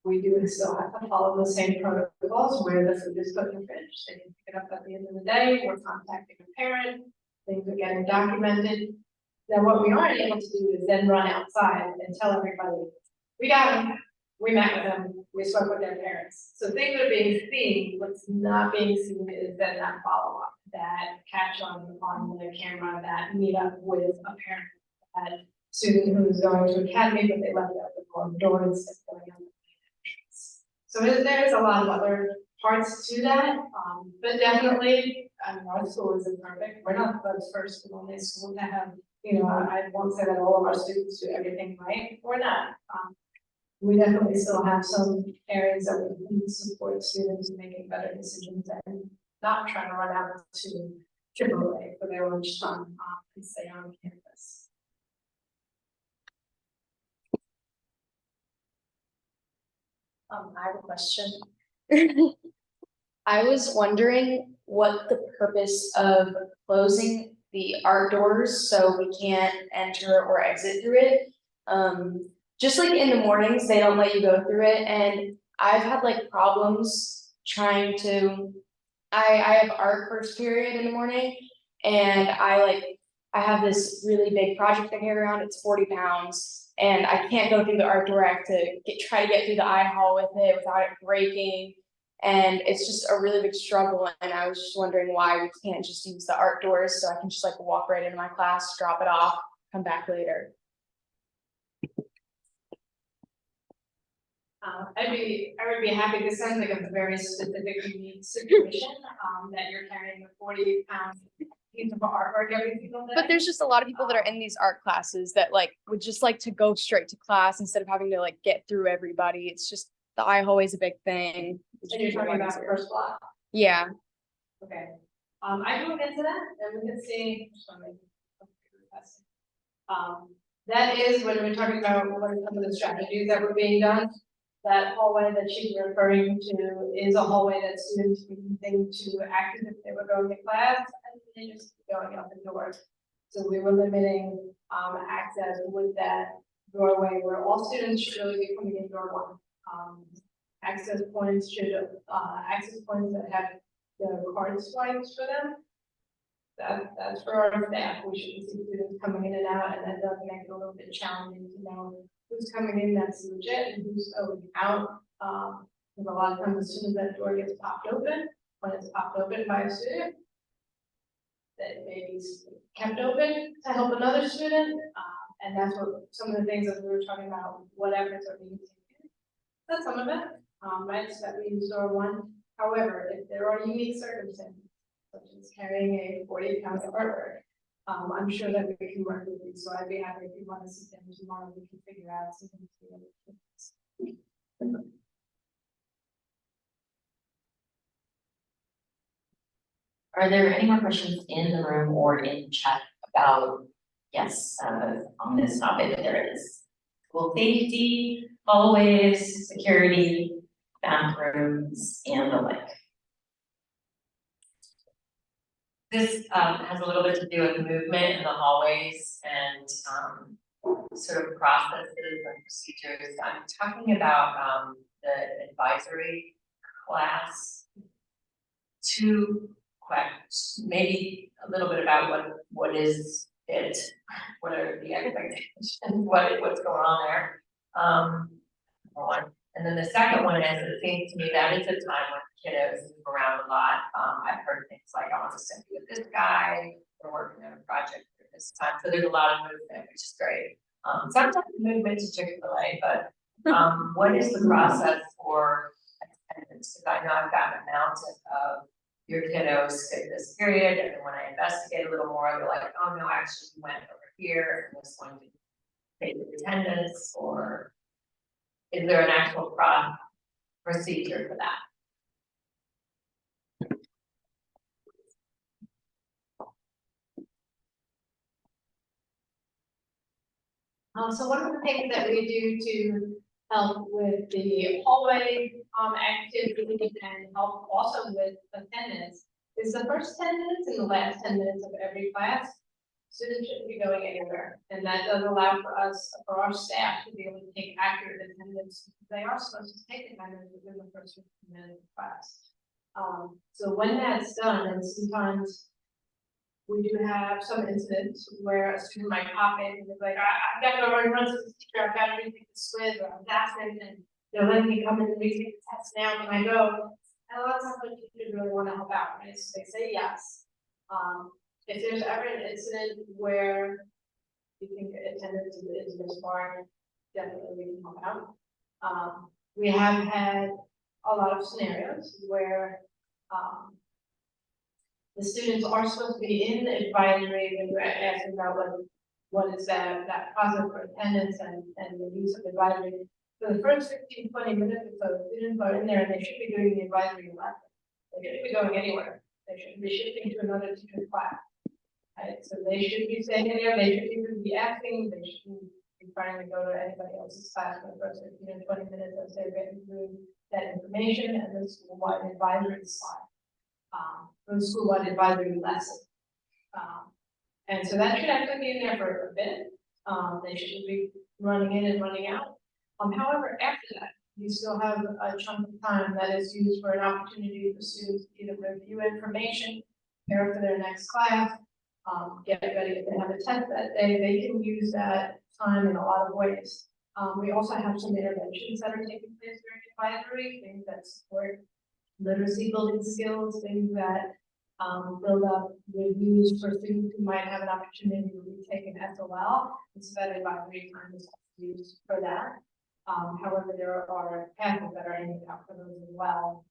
we do still have to follow the same protocols where the food is put in the fridge. They can pick it up at the end of the day. We're contacting a parent. Things are getting documented. Then what we aren't able to do is then run outside and tell everybody, we got them, we met with them, we spoke with their parents. So things are being seen, what's not being seen is then that follow-up, that catch on the camera, that meet up with a parent, that student who's going to academy, but they left out the wrong door instead of going out the main entrance. So there's a lot of other parts to that, but definitely, I mean, our school isn't perfect. We're not the first and only school to have, I won't say that all of our students do everything right. We're not. We definitely still have some areas that we need to support students in making better decisions and not trying to run out to AAA for their own fun and stay on campus. I have a question. I was wondering what the purpose of closing the art doors so we can't enter or exit through it. Just like in the mornings, they don't let you go through it, and I've had like problems trying to. I have art first period in the morning, and I have this really big project I carry around. It's 40 pounds, and I can't go through the art door. I have to try to get through the eye hall with it without it breaking. And it's just a really big struggle, and I was just wondering why we can't just use the art doors so I can just like walk right into my class, drop it off, come back later. I would be happy. This sounds like a very specific, unique situation, that you're carrying a 40-pound piece of artwork every single day. But there's just a lot of people that are in these art classes that like would just like to go straight to class instead of having to like get through everybody. It's just the eye hallway is a big thing. And you're talking about first block? Yeah. Okay. I can look into that and we can see. That is when we're talking about what are some of the strategies that were being done. That hallway that she's referring to is a hallway that students were using to act as if they were going to class and they just going out the door. So we were limiting access with that doorway where all students should really be coming in door one. Access points access points that have the card swipes for them. That's for our staff. We shouldn't see students coming in and out, and that does make it a little bit challenging to know who's coming in that's legit and who's going out. Because a lot of times as soon as that door gets popped open, when it's popped open by a student, that maybe's kept open to help another student. And that's what some of the things that we were talking about, what efforts are being taken. That's some of it, right, so that we use door one. However, if there are unique circumstances, such as carrying a 40-pound artwork, I'm sure that we can work with you. So I'd be happy if you want to sit down tomorrow, we can figure out something. Are there any more questions in the room or in chat about, yes, on this topic? There is school safety, hallways, security, bathrooms, and the like. This has a little bit to do with movement in the hallways and sort of processes and procedures. I'm talking about the advisory class. Two questions, maybe a little bit about what is it, what are the expectations, what's going on there. One. And then the second one is, it seems to me that is a time when kiddos move around a lot. I've heard things like, I want to send you with this guy, we're working on a project at this time. So there's a lot of movement, which is great. Sometimes movement to Chick-fil-A, but what is the process for attendance? Because I know I've gotten a mountain of your kiddos at this period, and then when I investigate a little more, they're like, oh no, actually we went over here and was going to take attendance, or is there an actual procedure for that? So one of the things that we do to help with the hallway activity and help also with attendance is the first 10 minutes and the last 10 minutes of every class. Students shouldn't be going anywhere, and that does allow for us, for our staff to be able to take accurate attendance. They are supposed to take attendance within the first 15 minutes of class. So when that's done, and sometimes we do have some incidents where a student might pop in and is like, I've got to run to the teacher, I've got to retake this quiz, or I'm absent, and they're letting me come in and retake the test now, can I go? And a lot of times the teachers really want to help out, right? So they say yes. If there's ever an incident where you think attendance is required, definitely we can help out. We have had a lot of scenarios where the students are supposed to be in advisory when you're asking about what is that process for attendance and the use of advisory. For the first 15-20 minutes or so, students are in there and they should be doing the advisory lesson. They shouldn't be going anywhere. They shouldn't be shifting to another teacher's class. Right? So they should be staying in there. They should even be asking. They shouldn't be trying to go to anybody else's class for the first 15 or 20 minutes as they're getting through that information and the school-wide advisory slide. For the school-wide advisory lesson. And so that should actually be in there for a bit. They shouldn't be running in and running out. However, after that, you still have a chunk of time that is used for an opportunity for students to either review information, prepare for their next class, get ready if they have a test that day. They can use that time in a lot of ways. We also have some interventions that are taking place during advisory, things that support literacy building skills, things that build up reviews for students who might have an opportunity to retake an SOL, and so that advisory time is used for that. However, there are paths that are handed out for those as well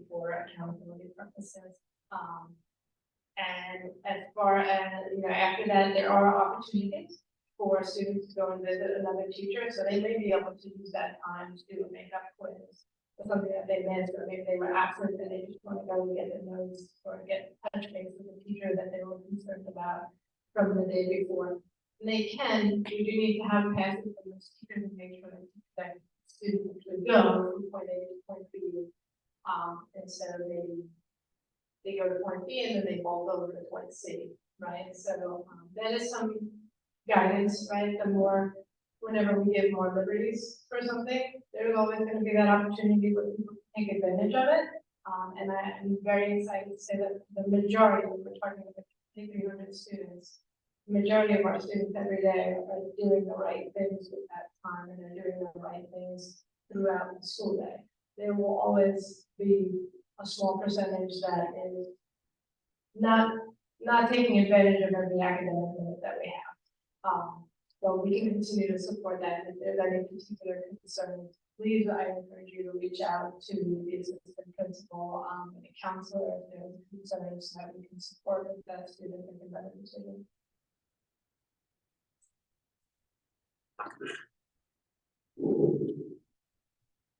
for accountability purposes. And as far as, after that, there are opportunities for students to go and visit another teacher, so they may be able to use that time to do a makeup quiz or something that they missed, or maybe they were absent and they just want to go and get the notes or get touch base with the teacher that they were concerned about from the day before. And they can, you do need to have passes from the teacher to make sure that students actually go from point A to point B, instead of they go to point B and then they bolt over to point C, right? So that is some guidance, right? Whenever we give more liberties for something, there's always going to be that opportunity for people to take advantage of it. And I'm very excited to say that the majority, we're talking about 300 students, the majority of our students every day are doing the right things with that time, and they're doing the right things throughout the school day. There will always be a small percentage that is not taking advantage of every academic minute that we have. But we can continue to support that. If there's any particular concerns, please, I encourage you to reach out to the assistant principal and the counselor if there's concerns that we can support with that student and the better decision.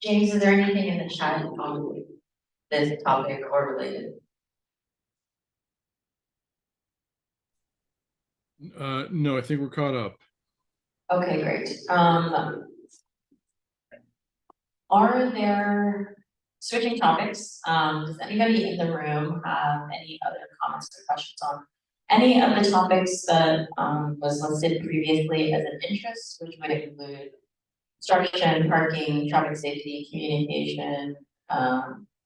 James, is there anything in the chat on this topic or related? No, I think we're caught up. Okay, great. Are there, switching topics, does anybody in the room have any other comments or questions on any of the topics that was listed previously as an interest, which would include construction, parking, traffic safety, communication,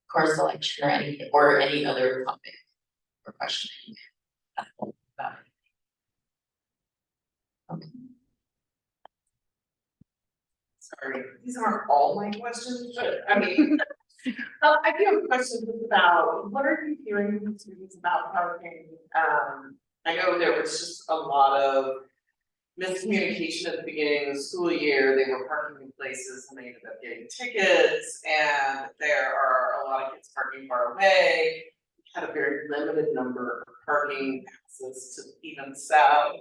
course selection, or any other topic or question? Okay. Sorry, these aren't all my questions, but I mean, I do have questions about what are you hearing from students about parking? I know there was just a lot of miscommunication at the beginning of the school year. They were parking in places and they ended up getting tickets, and there are a lot of kids parking far away. We had a very limited number of parking passes to even sell,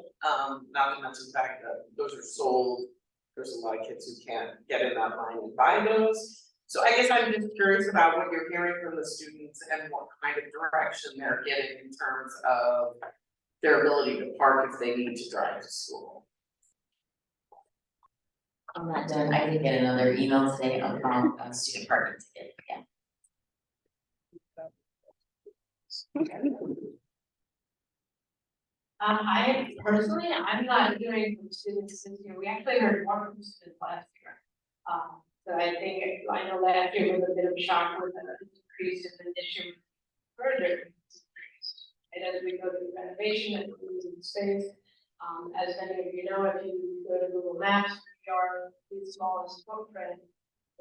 not to mention the fact that those are sold. There's a lot of kids who can't get in that line and buy those. So I guess I'm just curious about what you're hearing from the students and what kind of direction they're getting in terms of their ability to park if they need to drive to school. I'm not done. I did get another email today about student parking ticket again. I personally, I'm not hearing from students this year. We actually heard more from students last year. So I think, I know last year was a bit of a shock with the decrease in the issue further decreased. And as we go through renovation and losing space, as many of you know, if you go to Google Maps, we are the smallest footprint.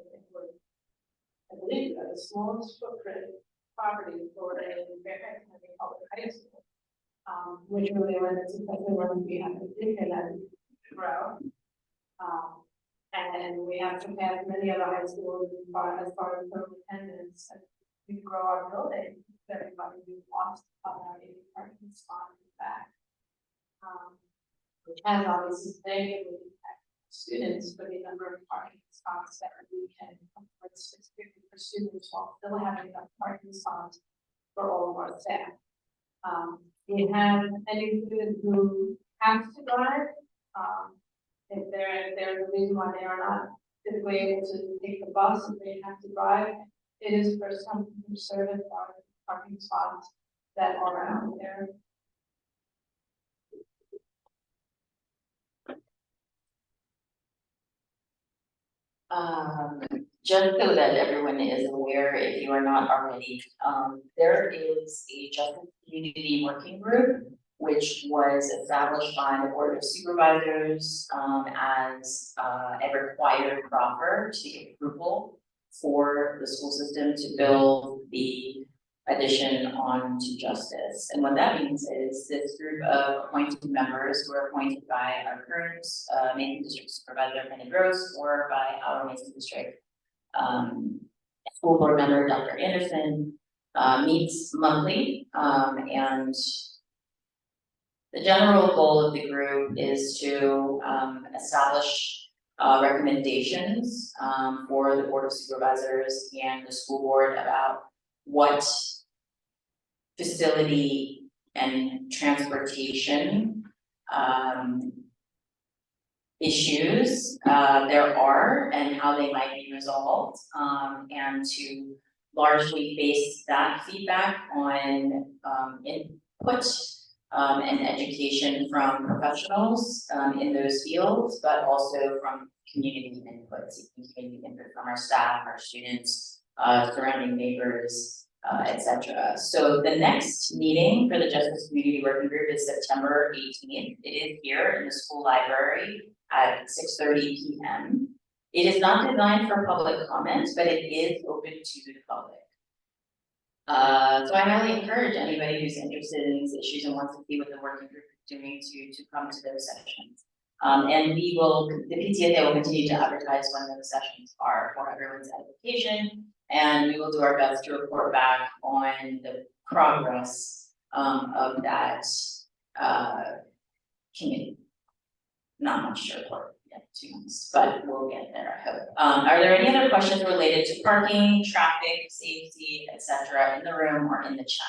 I believe we are the smallest footprint property for a Fairfax County Public High School. Which really limits, especially when we have a district that to grow. And we have to pass many other high schools as far as total attendance, and we grow our building, everybody we lost about 80 parking spots in the back. Which has obviously negatively impacted students for the number of parking spots that we can afford specifically for students while still having enough parking spots for all of our staff. We have any student who has to drive, if there's a reason why they are not typically able to take the bus, if they have to drive, it is for some service or parking spots that are out there. Just so that everyone is aware, if you are not already, there is a Justice Community Working Group, which was established by the Board of Supervisors, as a required proffer to get approval for the school system to build the addition onto Justice. And what that means is this group of appointed members who are appointed by our current Mason District Supervisor, Penny Gross, or by our Mason District school board member, Dr. Anderson, meets monthly, and the general goal of the group is to establish recommendations for the Board of Supervisors and the school board about what facility and transportation issues there are and how they might be resolved, and to largely base that feedback on input and education from professionals in those fields, but also from community input, seeking community input from our staff, our students, surrounding neighbors, etc. So the next meeting for the Justice Community Working Group is September 18th. It is here in the school library at 6:30 p.m. It is not designed for public comment, but it is open to the public. So I highly encourage anybody who's interested in these issues and wants to see what the working group is doing to come to those sessions. And the PTSA will continue to advertise when those sessions are for everyone's edification, and we will do our best to report back on the progress of that committee. Not much to report yet, to be honest, but we'll get there, I hope. Are there any other questions related to parking, traffic, safety, etc. in the room or in the chat?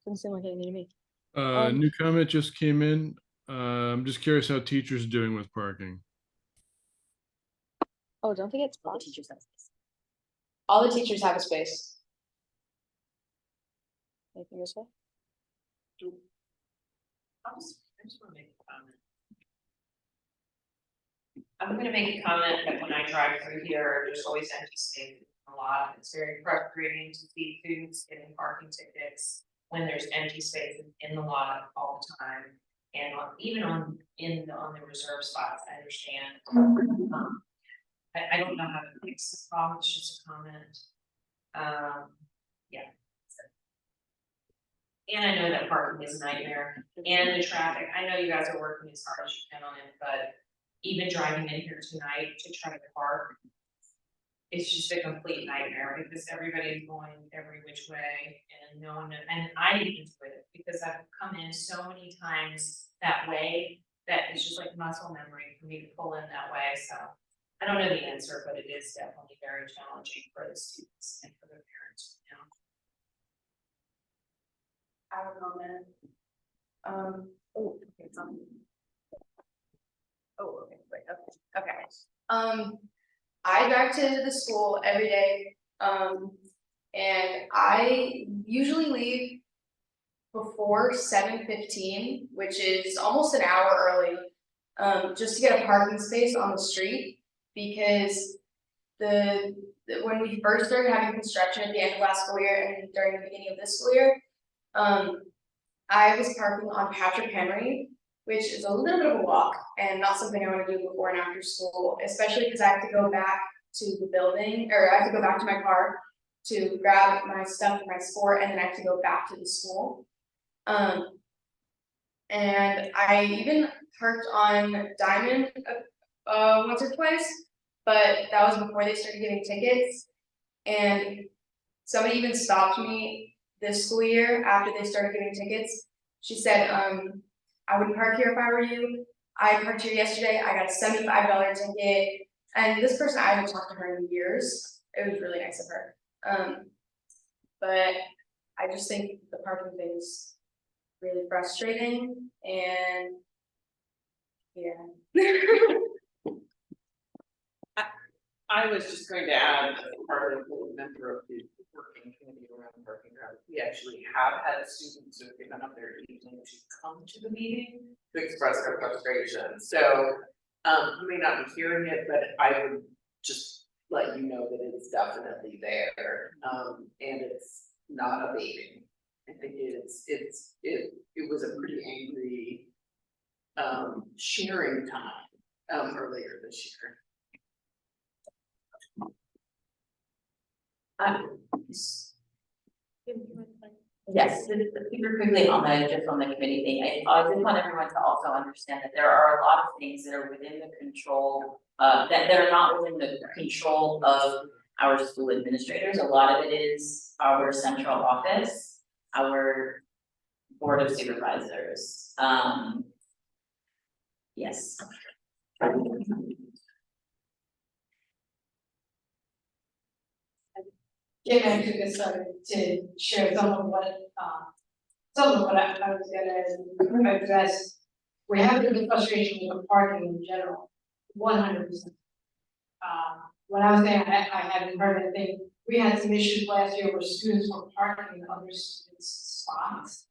Doesn't seem like anything to me. New comment just came in. I'm just curious how teachers are doing with parking. Oh, don't they get All spots? teachers have space. All the teachers have a space. Anything this way? I just wanna make a comment. I'm gonna make a comment that when I drive through here, there's always empty space a lot. It's very frustrating to see students getting parking tickets when there's empty space in the lot all the time. And even on the reserve spots, I understand. I don't know how to fix this problem, it's just a comment. Yeah. And I know that parking is a nightmare, and the traffic, I know you guys are working as hard as you can on it, but even driving in here tonight to try to park, it's just a complete nightmare, because everybody's going every which way, and no one, and I even do it, because I've come in so many times that way, that it's just like muscle memory for me to pull in that way, so. I don't know the answer, but it is definitely very challenging for the students and for the parents, you know. I don't know, man. Oh, okay, so I drive to the school every day, and I usually leave before 7:15, which is almost an hour early, just to get a parking space on the street, because when we first started having construction at the end of last school year and during the beginning of this school year, I was parking on Patrick Henry, which is a little bit of a walk and not something I want to do before and after school, especially because I have to go back to the building, or I have to go back to my car to grab my stuff for my sport, and then I have to go back to the school. And I even parked on Diamond once or twice, but that was before they started giving tickets. And somebody even stopped me this school year after they started giving tickets. She said, I wouldn't park here if I were you. I parked here yesterday, I got a $75 ticket. And this person, I haven't talked to her in years. It was really nice of her. But I just think the parking thing is really frustrating, and yeah. I was just going to add, as part of the member of the working committee around parking grounds, we actually have had students who have given up their evening to come to the meeting to express their frustration. So you may not be hearing it, but I would just let you know that it's definitely there, and it's not abating. I think it was a pretty angry sharing time earlier this year. Yes, super quickly on just on the committee thing, I just want everyone to also understand that there are a lot of things that are within the control, that are not within the control of our school administrators. A lot of it is our central office, our board of supervisors, yes. Jim actually just started to share some of what I was gonna address. We're having the frustration with parking in general, 100%. When I was there, I hadn't heard anything. We had some issues last year where students were parking in other students' spots.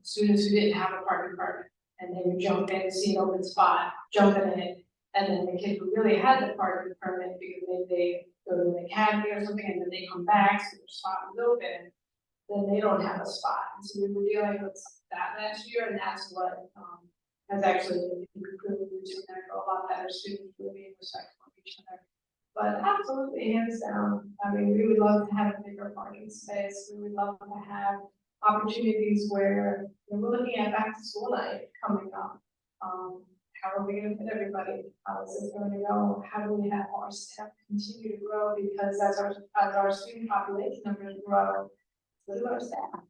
Students who didn't have a parking permit, and they would jump in, see an open spot, jump in it, and then the kid who really had the parking permit, because they go to the academy or something, and then they come back, so their spot was open, then they don't have a spot. And so we were dealing with that last year, and that's what has actually improved for a lot better students really respectful of each other. But absolutely, hands down, I mean, we would love to have a bigger parking space. We would love to have opportunities where we're looking at back to school night coming up. How are we gonna fit everybody? How is this going to go? How do we have our staff continue to grow? Because as our student population numbers grow, so do our staff.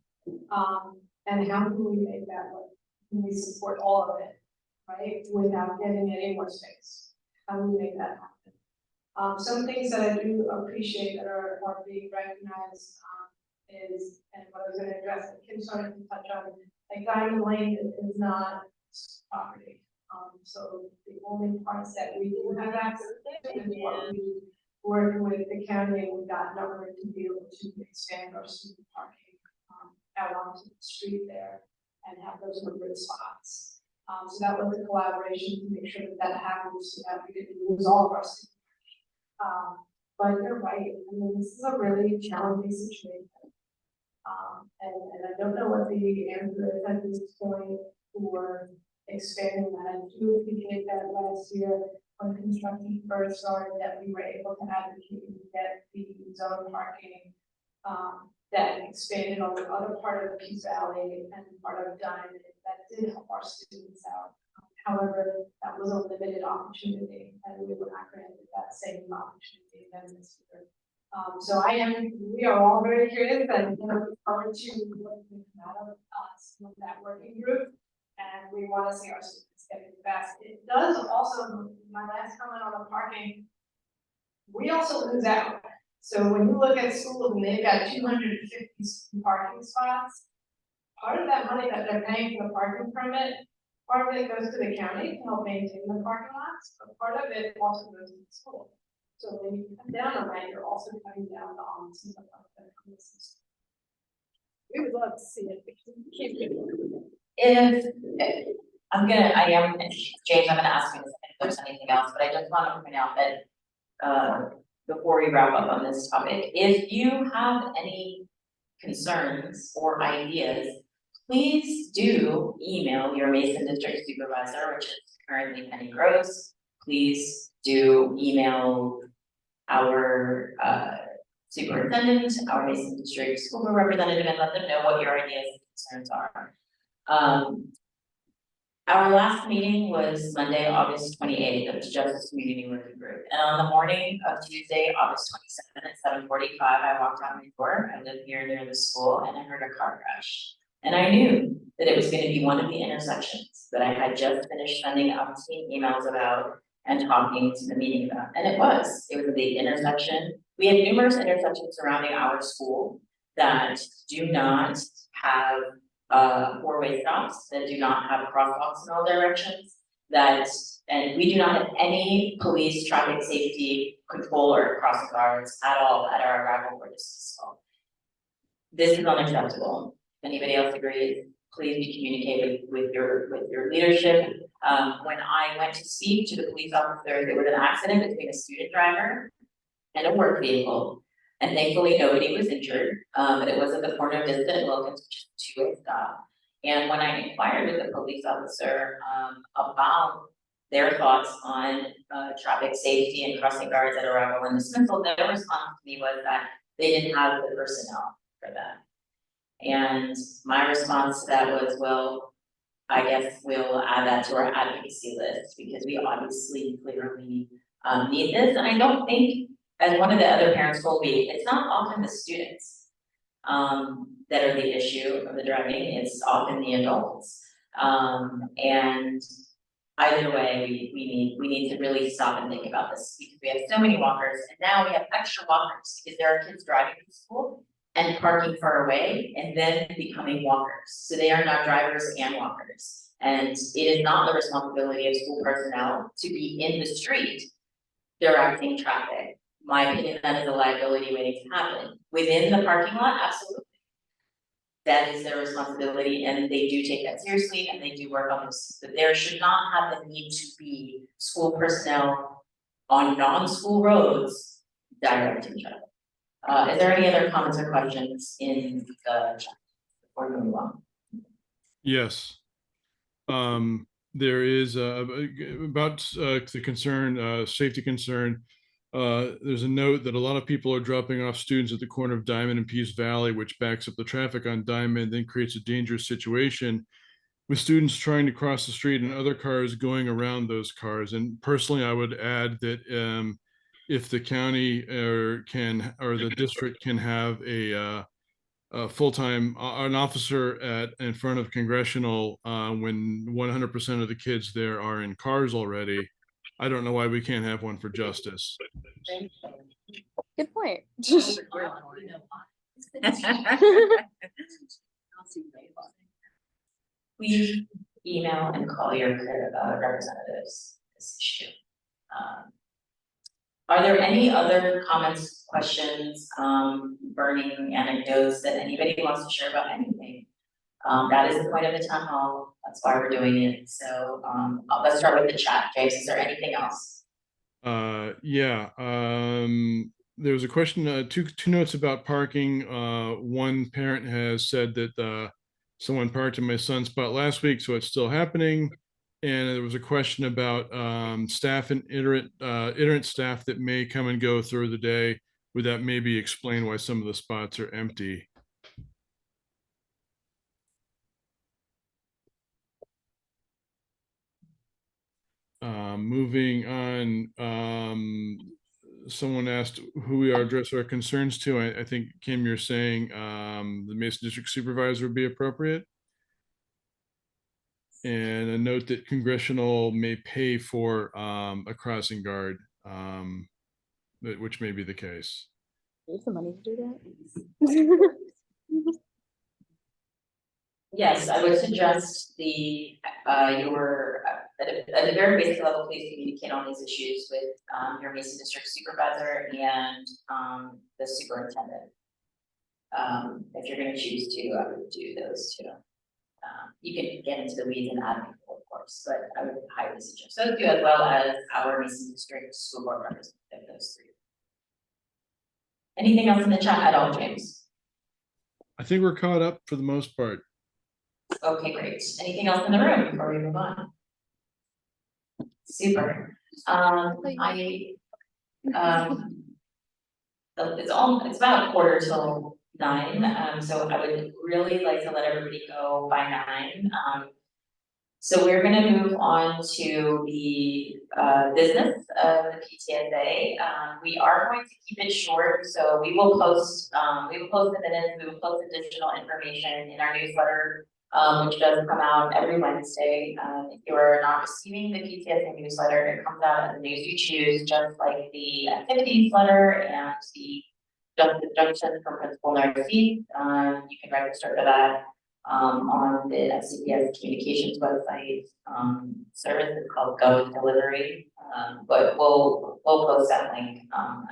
And how can we make that work? Can we support all of it, right? Without getting any more space? How do we make that happen? Some things that I do appreciate that are being recognized is, and what I was gonna address, that Kim started to touch on, like Diamond Lane is not property. So the only parts that we do have access to is what we work with the county, and we got number to be able to expand our student parking out onto the street there and have those numbered spots. So that was a collaboration to make sure that that happens, so that we didn't lose all of our student parking. But you're right, I mean, this is a really challenging situation. And I don't know what the answer is at this point for expanding that. I do appreciate that last year when construction first started, that we were able to advocate and get the zone parking that expanded on the other part of Peace Valley and part of Diamond. That did help our students out. However, that was a limited opportunity, and we were not granted that same opportunity again this year. So we are all very curious, and look forward to what can come out of us with that working group. And we want to see our students getting the best. It does also, my last comment on the parking, we also lose out. So when you look at schools and they've got 250 parking spots, part of that money that they're paying for the parking permit Part of it goes to the county to help maintain the parking lots, but part of it also goes to the school. So when you come down on that, you're also cutting down the on-site stuff. We would love to see it. Keep it. If, I am, James, I'm gonna ask you if there's anything else, but I just want to point out that, before we wrap up on this topic, if you have any concerns or ideas, please do email your Mason District Supervisor, which is currently Penny Gross. Please do email our, superintendent, our Mason District School Board Representative, and let them know what your ideas and concerns are. Our last meeting was Monday, August 28th. It was Justice Community Working Group. And on the morning of Tuesday, August 27th at 7:45, I walked out my door. I live here near the school, and I heard a car crash. And I knew that it was going to be one of the intersections that I had just finished sending umpteen emails about and talking to the meeting about. And it was the intersection. We have numerous intersections surrounding our school that do not have four-way stops, that do not have crosswalks in all directions, and we do not have any police traffic safety control or crossing guards at all at our arrival for this school. This is unacceptable. If anybody else agrees, please be communicated with your leadership. When I went to speak to the police officer, there was an accident between a student driver and a work vehicle. And thankfully, nobody was injured, but it was at the corner of Distant and Wilkins, which is a two-way stop. And when I inquired with the police officer, about their thoughts on, traffic safety and crossing guards at arrival and dismissal, their response to me was that they didn't have the personnel for that. And my response to that was, well, I guess we'll add that to our advocacy list, because we obviously clearly, need this. And I don't think, as one of the other parents told me, it's not often the students that are the issue of the driving, it's often the adults. And either way, we need to really stop and think about this, because we have so many walkers, and now we have extra walkers, because there are kids driving to school and parking far away and then becoming walkers. So they are now drivers and walkers. And it is not the responsibility of school personnel to be in the street directing traffic. My opinion, that is a liability waiting to happen. Within the parking lot, absolutely. That is their responsibility, and they do take that seriously, and they do work on this. But there should not have the need to be school personnel on non-school roads directing traffic. Is there any other comments or questions in the chat before we move on? Yes. There is about the concern, safety concern. There's a note that a lot of people are dropping off students at the corner of Diamond and Peace Valley, which backs up the traffic on Diamond, then creates a dangerous situation with students trying to cross the street and other cars going around those cars. And personally, I would add that if the county or the district can have a full-time, an officer in front of congressional when 100% of the kids there are in cars already, I don't know why we can't have one for justice. Good point. Please email and call your representatives this issue. Are there any other comments, questions, burning anecdotes that anybody wants to share about anything? That is the point of the town hall. That's why we're doing it. So let's start with the chat. James, is there anything else? Yeah. There was a question, two notes about parking. One parent has said that someone parked in my son's spot last week, so it's still happening. And there was a question about staff and iterant staff that may come and go through the day. Would that maybe explain why some of the spots are empty? Moving on, someone asked who we are address our concerns to. I think, Kim, you're saying the Mason District Supervisor would be appropriate. And a note that congressional may pay for a crossing guard, which may be the case. There's the money to do that. Yes, I would suggest your, at a very basic level, please communicate on these issues with, your Mason District Supervisor and, the superintendent. If you're gonna choose to, I would do those two. You can get into the weeds and add people, of course, but I would highly suggest those two as well as our Mason District School Board representative, those three. Anything else in the chat at all, James? I think we're caught up for the most part. Okay, great. Anything else in the room before we move on? Super. It's about 8:45, so I would really like to let everybody go by 9. So we're gonna move on to the business of the PTSA. We are going to keep it short, so we will post the minutes, we will post additional information in our newsletter, which does come out every Wednesday. If you are not receiving the PTSA newsletter, it comes out as the news you choose, just like the activities letter and the instructions from Principal Narcisse. You can register for that on the FCPS Communications website. Service is called Go Delivery, but we'll post that link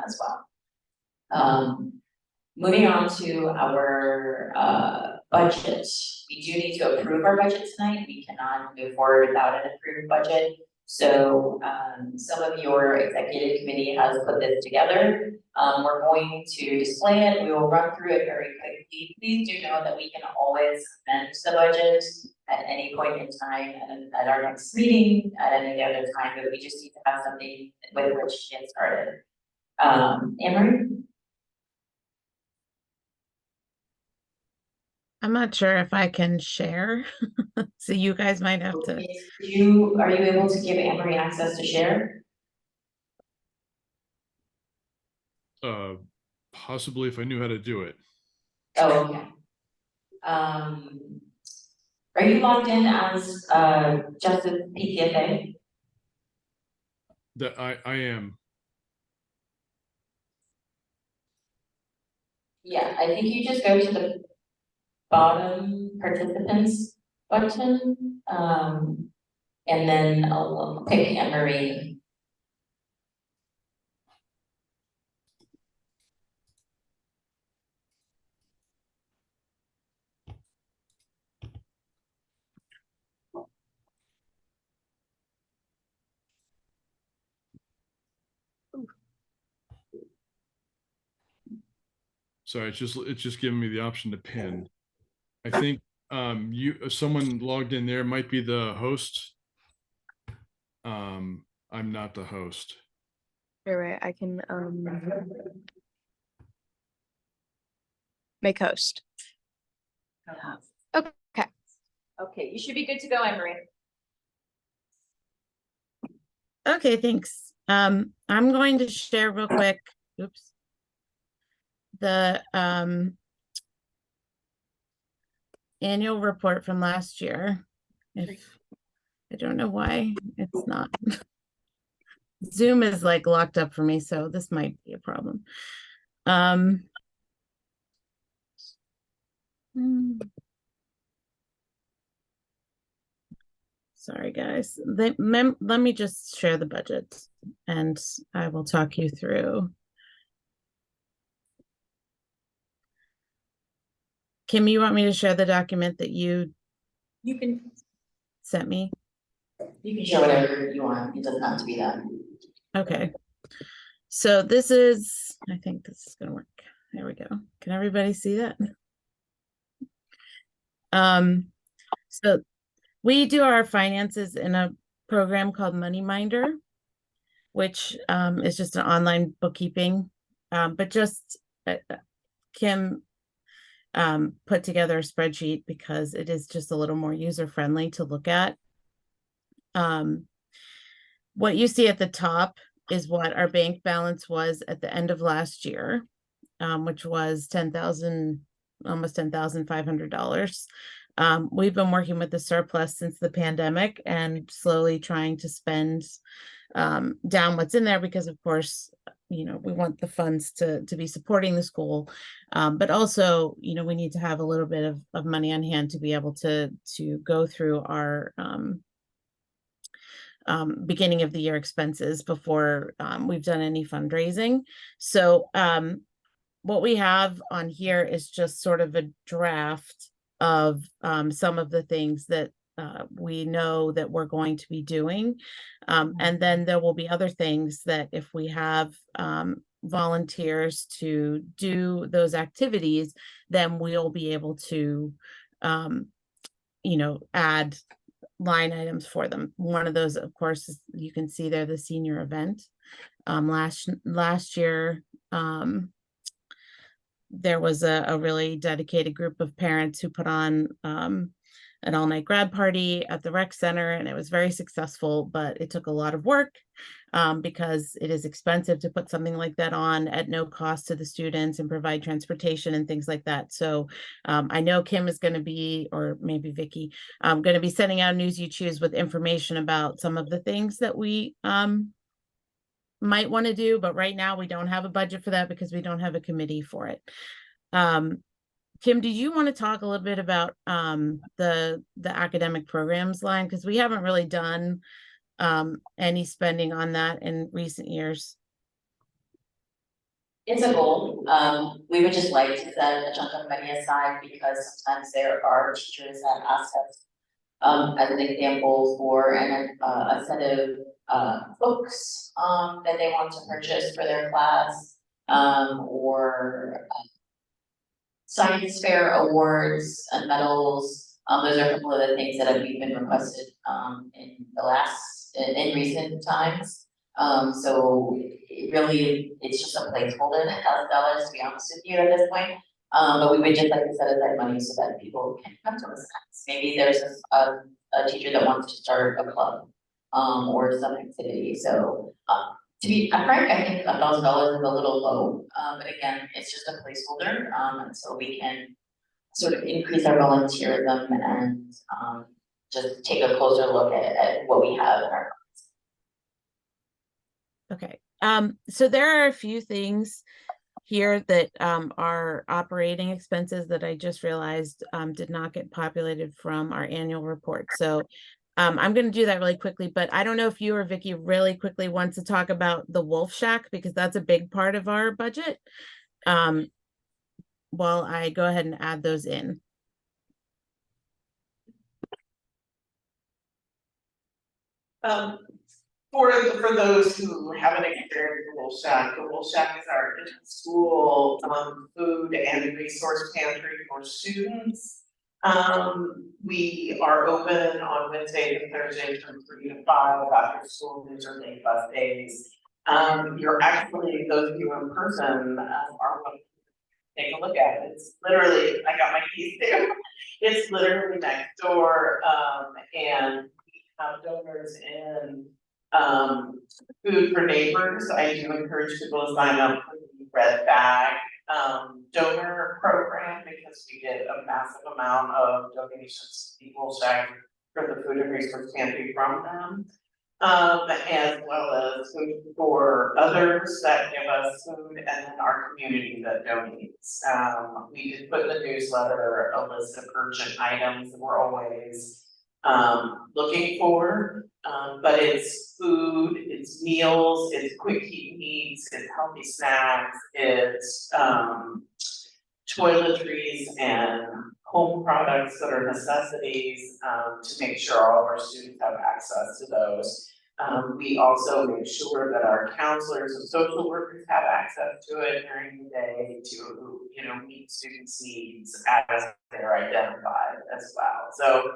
as well. Moving on to our budget. We do need to approve our budget tonight. We cannot move forward without an approved budget. So some of your executive committee has put this together. We're going to display it. We will run through it very quickly. Please do know that we can always amend the budget at any point in time and at our next meeting, at any other time, but we just need to have something with which to get started. Anne-Marie? I'm not sure if I can share, so you guys might have to. Are you able to give Anne-Marie access to share? Possibly if I knew how to do it. Oh, okay. Are you logged in as Justice PTSA? That I am. Yeah, I think you just go to the bottom participants button, and then I'll pick Anne-Marie. Sorry, it's just giving me the option to pin. I think someone logged in there might be the host. I'm not the host. You're right, I can make host. Okay. Okay, you should be good to go, Anne-Marie. Okay, thanks. I'm going to share real quick. Oops. The annual report from last year. If I don't know why it's not. Zoom is like locked up for me, so this might be a problem. Sorry, guys. Let me just share the budget and I will talk you through. Kim, you want me to share the document that you can sent me? You can share whatever you want. It doesn't have to be that. Okay. So this is, I think this is gonna work. There we go. Can everybody see that? So we do our finances in a program called Money Minder, which is just an online bookkeeping, but just Kim put together a spreadsheet because it is just a little more user-friendly to look at. What you see at the top is what our bank balance was at the end of last year, which was almost $10,500. We've been working with the surplus since the pandemic and slowly trying to spend down what's in there because, of course, we want the funds to be supporting the school. But also, we need to have a little bit of money on hand to be able to go through our beginning of the year expenses before we've done any fundraising. So what we have on here is just sort of a draft of some of the things that we know that we're going to be doing. And then there will be other things that if we have volunteers to do those activities, then we'll be able to, add line items for them. One of those, of course, is, you can see there, the senior event. Last year, there was a really dedicated group of parents who put on an all-night grad party at the rec center, and it was very successful, but it took a lot of work because it is expensive to put something like that on at no cost to the students and provide transportation and things like that. So I know Kim is going to be, or maybe Vicky, going to be sending out News You Choose with information about some of the things that we might want to do, but right now we don't have a budget for that because we don't have a committee for it. Kim, did you want to talk a little bit about the academic programs line? Because we haven't really done any spending on that in recent years. It's a goal. We would just like to set a chunk of money aside because sometimes there are teachers that ask us, as an example, for a set of books that they want to purchase for their class, or science fair awards and medals. Those are a couple of the things that we've been requested in recent times. So it's just a placeholder, $1,000 to be honest with you at this point. But we would just like to set aside money so that people can come to us. Maybe there's a teacher that wants to start a club or some activity. So to be frank, I think $1,000 is a little low. But again, it's just a placeholder until we can sort of increase our volunteerism and just take a closer look at what we have in our. Okay. So there are a few things here that are operating expenses that I just realized did not get populated from our annual report. So I'm going to do that really quickly, but I don't know if you or Vicky really quickly wants to talk about the Wolf Shack because that's a big part of our budget. While I go ahead and add those in. For those who haven't experienced the Wolf Shack is our school food and resource pantry for students. We are open on Wednesdays and Thursdays from 3 to 5 after school. These are late bus days. You're actually, those of you in person are welcome to take a look at it. It's literally, I got my keys too. It's literally next door, and we have donors in food for neighbors. I do encourage people to sign up for the red bag donor program because we get a massive amount of donations to the Wolf Shack for the food and resource pantry from them. As well as food for others that give us food and then our community that donates. We did put in the newsletter a list of urgent items that we're always looking for, but it's food, it's meals, it's quick heat needs, it's healthy snacks, it's toiletries and home products that are necessities to make sure all of our students have access to those. We also make sure that our counselors and social workers have access to it during the day to meet students' needs as they're identified as well. So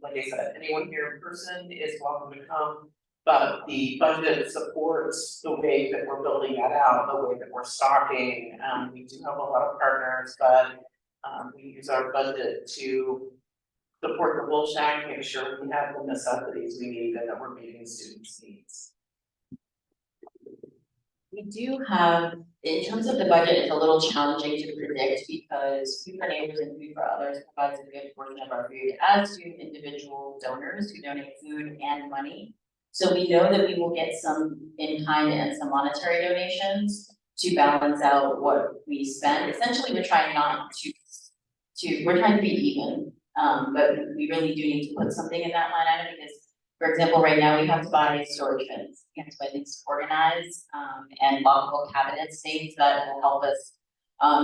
like I said, anyone here in person is welcome to come, but the budget supports the way that we're building that out, the way that we're stocking. We do have a lot of partners, but we use our budget to support the Wolf Shack, make sure we have the necessities we need and that we're meeting students' needs. We do have, in terms of the budget, it's a little challenging to predict because Food for Neighbors and Food for Others provides a good portion of our food, as do individual donors who donate food and money. So we know that we will get some in kind and some monetary donations to balance out what we spend. Essentially, we're trying not we're trying to be even, but we really do need to put something in that line item because, for example, right now we have to buy storage bins, we have to buy things to organize, and lockable cabinets, things that will help us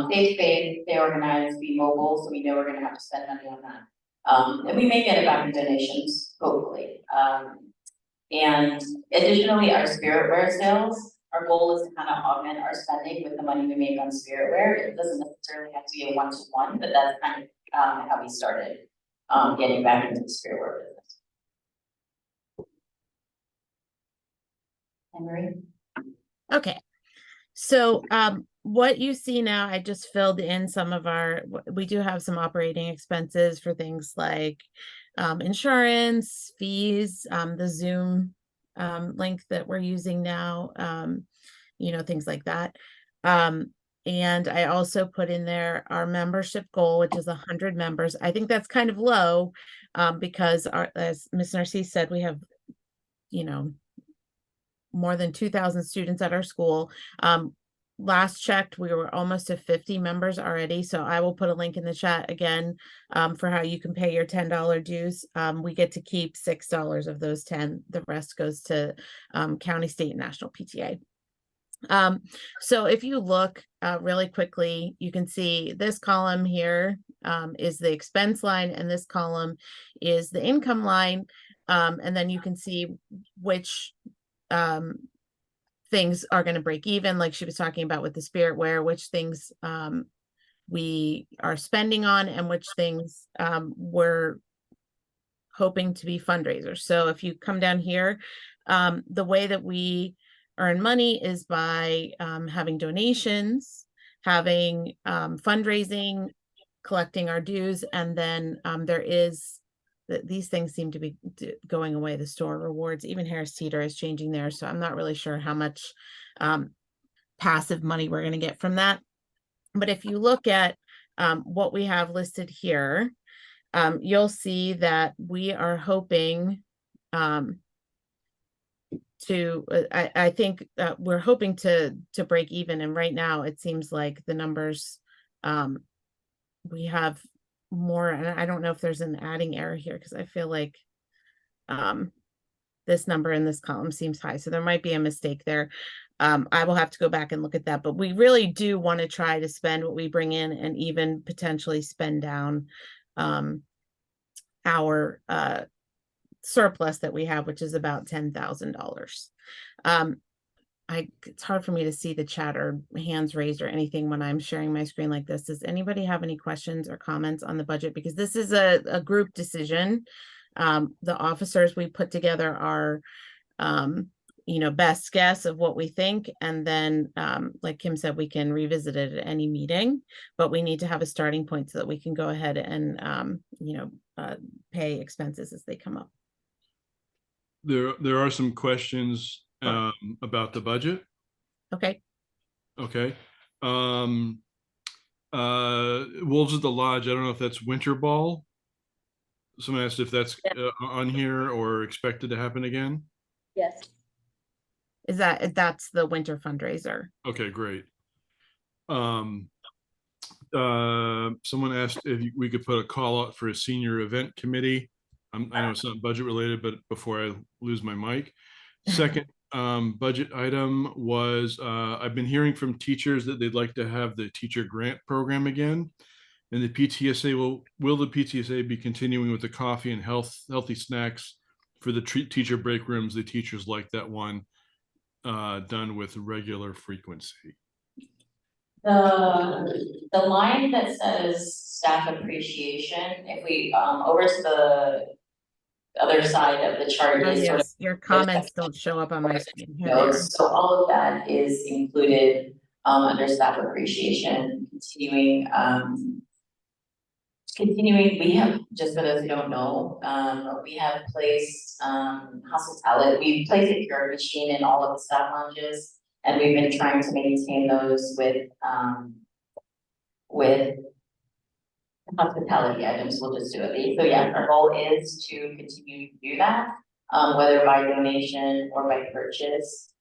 stay safe, stay organized, be mobile, so we know we're gonna have to spend money on that. And we may get it back in donations, hopefully. And additionally, our spiritware sales, our goal is to kind of augment our spending with the money we make on spiritware. It doesn't necessarily have to be a one-to-one, but that's kind of how we started getting back into the spiritware business. Henry? Okay, so what you see now, I just filled in some of we do have some operating expenses for things like insurance, fees, the Zoom link that we're using now, things like that. And I also put in there our membership goal, which is 100 members. I think that's kind of low because as Ms. Narcisse said, we have, more than 2,000 students at our school. Last checked, we were almost to 50 members already. So I will put a link in the chat again for how you can pay your $10 dues. We get to keep $6 of those 10. The rest goes to county, state, and national PTA. So if you look really quickly, you can see this column here is the expense line, and this column is the income line. And then you can see which things are going to break even, like she was talking about with the spiritware, which things we are spending on and which things we're hoping to be fundraisers. So if you come down here, the way that we earn money is by having donations, having fundraising, collecting our dues, and then there is these things seem to be going away. The store rewards, even Harris Teeter is changing theirs. So I'm not really sure how much passive money we're going to get from that. But if you look at what we have listed here, you'll see that we are hoping I think we're hoping to break even. And right now it seems like the numbers we have more, and I don't know if there's an adding error here because I feel like this number in this column seems high, so there might be a mistake there. I will have to go back and look at that, but we really do want to try to spend what we bring in and even potentially spend down our surplus that we have, which is about $10,000. It's hard for me to see the chat or hands raised or anything when I'm sharing my screen like this. Does anybody have any questions or comments on the budget? Because this is a group decision. The officers we put together are, best guess of what we think. And then, like Kim said, we can revisit it at any meeting, but we need to have a starting point so that we can go ahead and, pay expenses as they come up. There are some questions about the budget. Okay. Okay. Wolves at the Lodge. I don't know if that's winter ball. Someone asked if that's on here or expected to happen again. Yes. That's the winter fundraiser. Okay, great. Someone asked if we could put a call out for a senior event committee. I know it's not budget related, but before I lose my mic. Second budget item was I've been hearing from teachers that they'd like to have the teacher grant program again. And the PTSA will the PTSA be continuing with the coffee and healthy snacks for the teacher break rooms? The teachers like that one done with regular frequency. The line that says staff appreciation, if we over to the other side of the chart is sort of your comments don't show up on my screen. Here they are. So all of that is included under staff appreciation. Continuing, we have, just for those who don't know, we have placed hospitality, we've placed a pure machine in all of the staff lounges, and we've been trying to maintain those with hospitality items. We'll just do it. So yeah, our goal is to continue to do that. whether by donation or by purchase.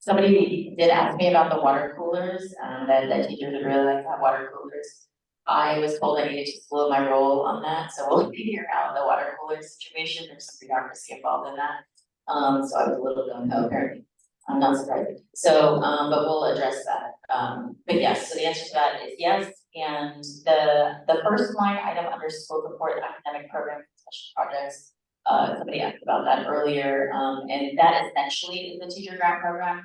Somebody did ask me about the water coolers, that teachers would really like to have water coolers. I was told I needed to slow my roll on that, so we'll figure out the water cooler situation, there's some bureaucracy involved in that. So I was a little gung-ho apparently, I'm not surprised. So, but we'll address that. But yes, so the answer to that is yes, and the first line item under school support academic program special projects. Somebody asked about that earlier, and that essentially is the teacher grant program.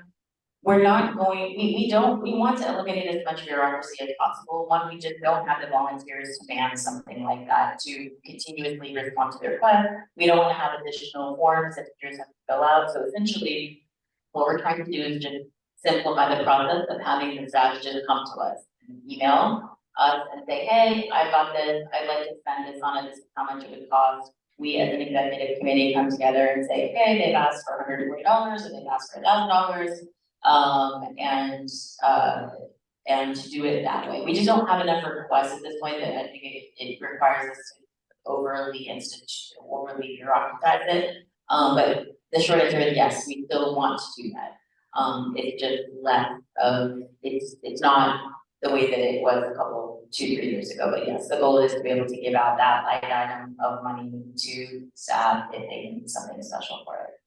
We're not going, we want to eliminate as much bureaucracy as possible. One, we just don't have the volunteers to man something like that to continuously respond to their requests. We don't want to have additional forms that teachers have to fill out. So essentially, what we're trying to do is just simplify the process of having the staff just come to us and email us and say, hey, I've got this, I'd like to spend this on it, this is how much it would cost. We as an executive committee come together and say, okay, they've asked for $140 or they've asked for $1,000. And to do it that way. We just don't have enough requests at this point that I think it requires us to overly bureaucratize it. But the short answer is yes, we still want to do that. It's just less of, it's not the way that it was a couple, 2-3 years ago, but yes, the goal is to be able to give out that line item of money to staff if they need something special for it.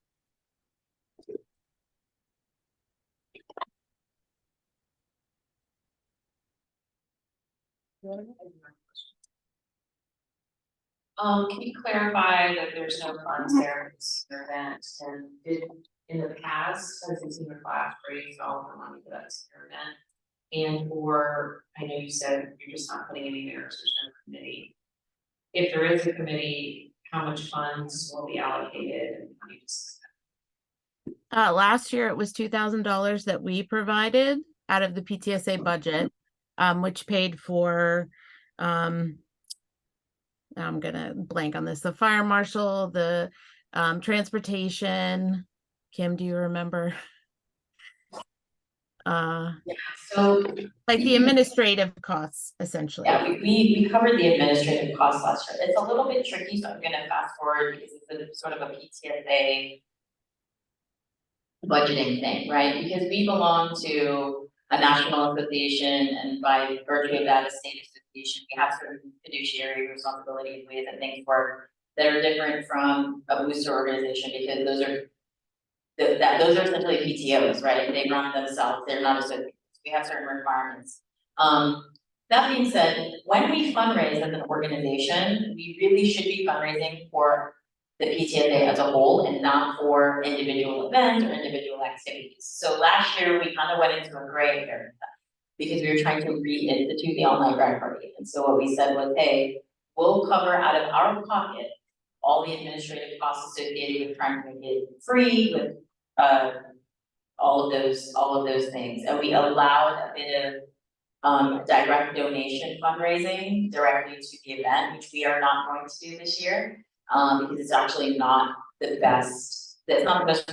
Can you clarify that there's no funds there for this event, and did, in the past, has the senior class raised all the money for that senior event? And or, I know you said you're just not putting any there, so there's no committee. If there is a committee, how much funds will be allocated and how do you discuss that? Last year it was $2,000 that we provided out of the PTSA budget, which paid for, I'm gonna blank on this, the fire marshal, the transportation. Kim, do you remember? So Like the administrative costs, essentially. yeah, we covered the administrative costs last year. It's a little bit tricky, so I'm gonna fast forward because it's a sort of a PTSA budgeting thing, right? Because we belong to a national association, and by virtue of that, a state association, we have certain fiduciary responsibilities, ways that things work that are different from a booster organization, because those are essentially PTOs, right? They run themselves, they're not associations. We have certain requirements. That being said, when we fundraise as an organization, we really should be fundraising for the PTSA as a whole and not for individual events or individual activities. So last year, we kind of went into a gray area because we were trying to reinstitute the all-night grad party. And so what we said was, hey, we'll cover out of our pocket all the administrative costs associated with trying to make it free, with all of those things. And we allowed a bit of direct donation fundraising directly to the event, which we are not going to do this year, because it's actually not the best, that's not the most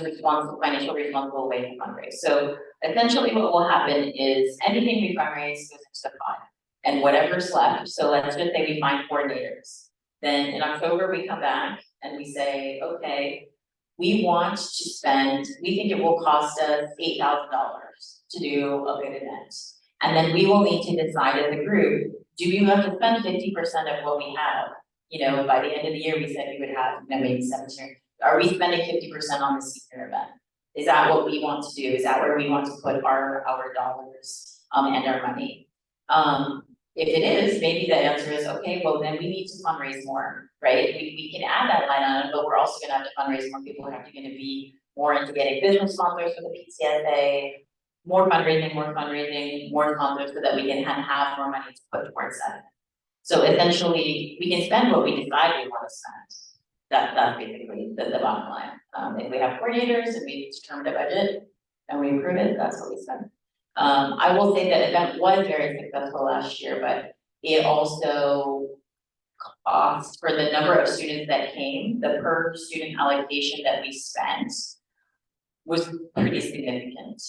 financially responsible way to fundraise. So essentially what will happen is anything we fundraise goes into the pot, and whatever's left, so let's just say we find coordinators. Then in October, we come back and we say, okay, we want to spend, we think it will cost us $8,000 to do a good event. And then we will need to decide as a group, do you have to spend 50% of what we have? You know, by the end of the year, we said we would have, maybe 17. Are we spending 50% on the senior event? Is that what we want to do? Is that where we want to put our dollars and our money? If it is, maybe the answer is, okay, well then we need to fundraise more, right? We can add that line item, but we're also gonna have to fundraise more. People are gonna be more into getting business sponsors for the PTSA, more fundraising, more sponsors, so that we can have more money to put towards that. So essentially, we can spend what we decide we want to spend. That's basically the bottom line. If we have coordinators and we determine the budget and we approve it, that's what we spend. I will say that event was very successful last year, but it also cost, for the number of students that came, the per student allocation that we spent was pretty significant.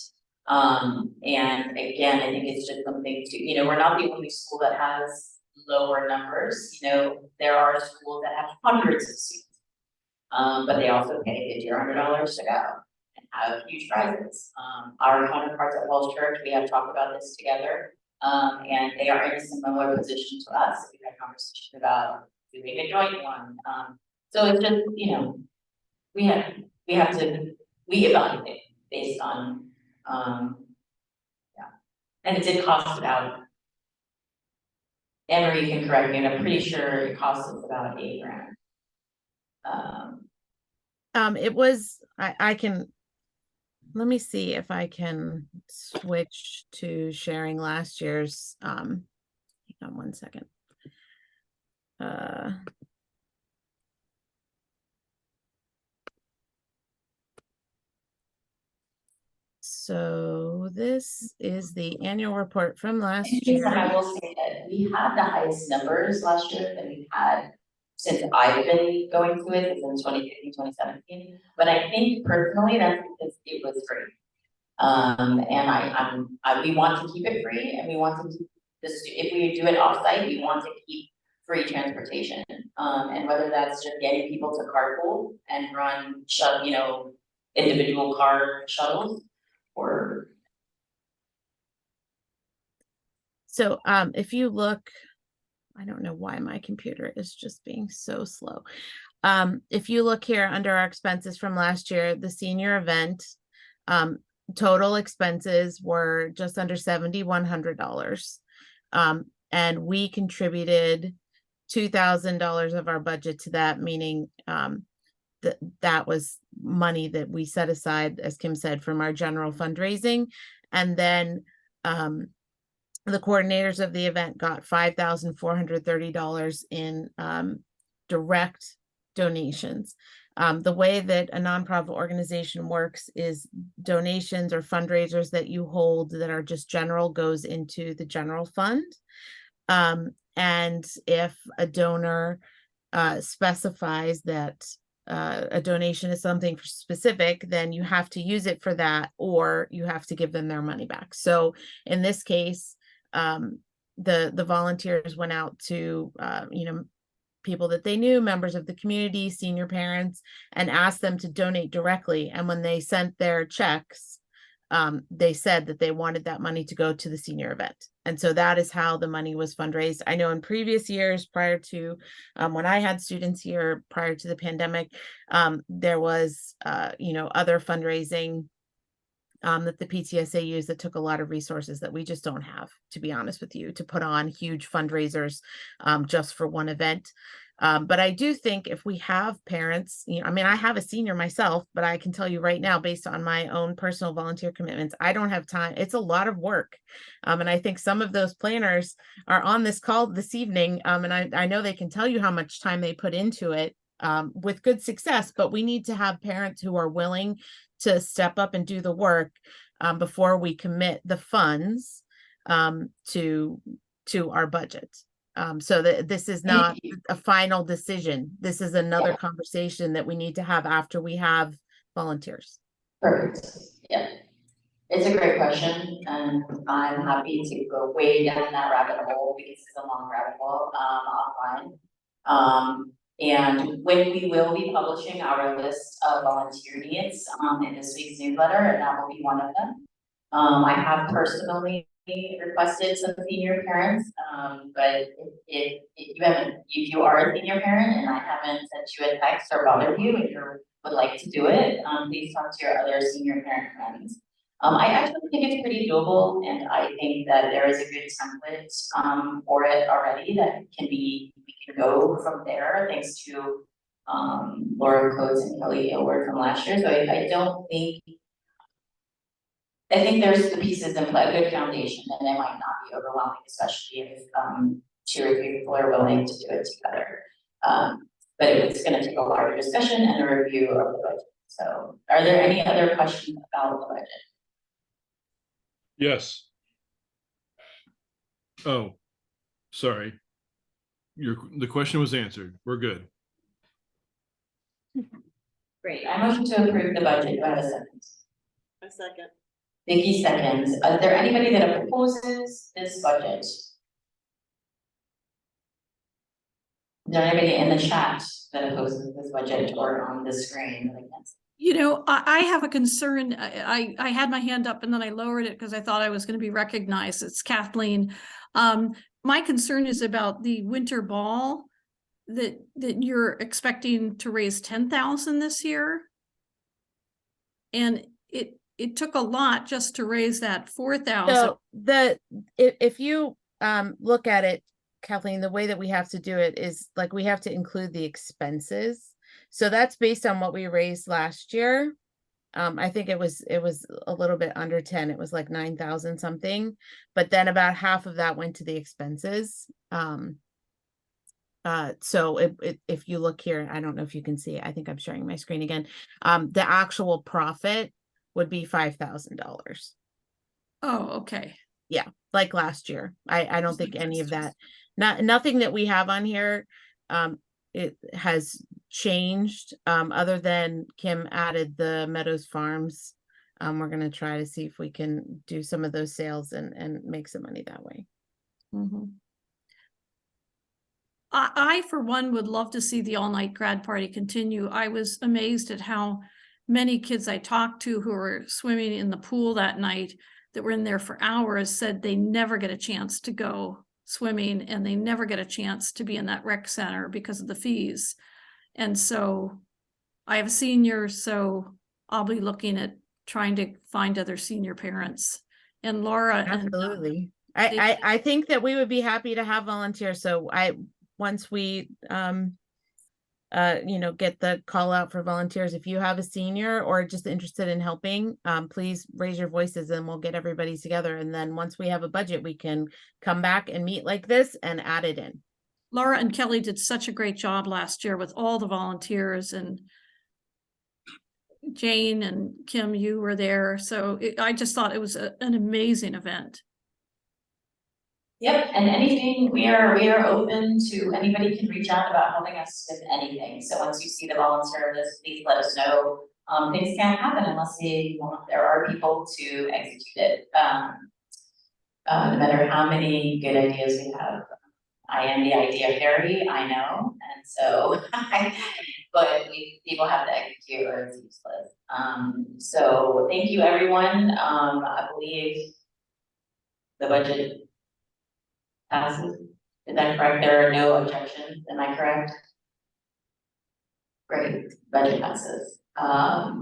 And again, I think it's just something to, you know, we're not the only school that has lower numbers, you know, there are schools that have hundreds of students. But they also pay $50 or $100 to go and have huge prizes. Our counterparts at Walsh Church, we have talked about this together. And they are in a similar position to us. We've had conversation about doing a joint one. So it's just, you know, we evaluate based on, yeah. And it did cost about, Emery, you can correct me, and I'm pretty sure it cost us about $8,000. It was, I can, let me see if I can switch to sharing last year's, hang on one second. So this is the annual report from last year. I will say that we had the highest numbers last year that we've had since I've been going through it, in 2015, 2017. But I think personally that's because it was free. And we want to keep it free, and we want to keep this, if we do it offsite, we want to keep free transportation. And whether that's just getting people to carpool and run you know, individual car shuttles, or so if you look, I don't know why my computer is just being so slow. If you look here under our expenses from last year, the senior event, total expenses were just under $7,100. And we contributed $2,000 of our budget to that, meaning that was money that we set aside, as Kim said, from our general fundraising. And then the coordinators of the event got $5,430 in direct donations. The way that a nonprofit organization works is donations or fundraisers that you hold that are just general goes into the general fund. And if a donor specifies that a donation is something specific, then you have to use it for that, or you have to give them their money back. So in this case, the volunteers went out to, you know, people that they knew, members of the community, senior parents, and asked them to donate directly. And when they sent their checks, they said that they wanted that money to go to the senior event. And so that is how the money was fundraised. I know in previous years, prior to when I had students here, prior to the pandemic, there was, you know, other fundraising that the PTSA used that took a lot of resources that we just don't have, to be honest with you, to put on huge fundraisers just for one event. But I do think if we have parents, you know, I mean, I have a senior myself, but I can tell you right now, based on my own personal volunteer commitments, I don't have time. It's a lot of work. And I think some of those planners are on this call this evening. And I know they can tell you how much time they put into it with good success, but we need to have parents who are willing to step up and do the work before we commit the funds to our budget. So that this is not a final decision. This is another conversation that we need to have after we have volunteers. perfect, yeah. It's a great question, and I'm happy to go way down that rabbit hole because it's a long rabbit hole offline. And when we will be publishing our list of volunteer needs in this week's newsletter, and that will be one of them. I have personally requested some senior parents, but if you are a senior parent and I haven't sent you a text or bothered you and you would like to do it, please talk to your other senior parent friends. I actually think it's pretty doable, and I think that there is a good template for it already that we can go from there, thanks to Laura Coates and Kelly Aylward from last year. So I think there's the pieces in play, a good foundation, and it might not be overwhelming, especially if 2 or 3 people are willing to do it together. But it's going to take a larger discussion and a review of the budget. So are there any other questions about the budget? Yes. Oh, sorry. The question was answered. We're good. Great. I motion to approve the budget. Do I have a second? A second. Vicky seconds. Is there anybody that opposes this budget? Is there anybody in the chat that opposes this budget or on the screen that against? You know, I have a concern. I had my hand up and then I lowered it because I thought I was going to be recognized. It's Kathleen. My concern is about the winter ball that you're expecting to raise 10,000 this year. And it took a lot just to raise that 4,000. So if you look at it, Kathleen, the way that we have to do it is like we have to include the expenses. So that's based on what we raised last year. I think it was a little bit under 10. It was like 9,000 something, but then about half of that went to the expenses. So if you look here, I don't know if you can see it. I think I'm sharing my screen again. The actual profit would be $5,000. Oh, okay. Yeah, like last year. I don't think any of that, nothing that we have on here, it has changed, other than Kim added the Meadows Farms. We're gonna try to see if we can do some of those sales and make some money that way. Mhm. I, for one, would love to see the all-night grad party continue. I was amazed at how many kids I talked to who were swimming in the pool that night that were in there for hours said they never get a chance to go swimming and they never get a chance to be in that rec center because of the fees. And so I have a senior, so I'll be looking at trying to find other senior parents. And Laura Absolutely. they- I think that we would be happy to have volunteers. So once we you know, get the call out for volunteers, if you have a senior or just interested in helping, please raise your voices and we'll get everybody together. And then once we have a budget, we can come back and meet like this and add it in. Laura and Kelly did such a great job last year with all the volunteers, and Jane and Kim, you were there. So I just thought it was an amazing event. Yep, and anything, we are open to, anybody can reach out about helping us with anything. So once you see the volunteer list, please let us know. Things can't happen unless there are people to execute it. No matter how many good ideas we have, I am the idea fairy, I know, and so but people have to execute or it's useless. So thank you, everyone. I believe the budget passes. Is that correct? There are no objections, am I correct? Great, budget passes.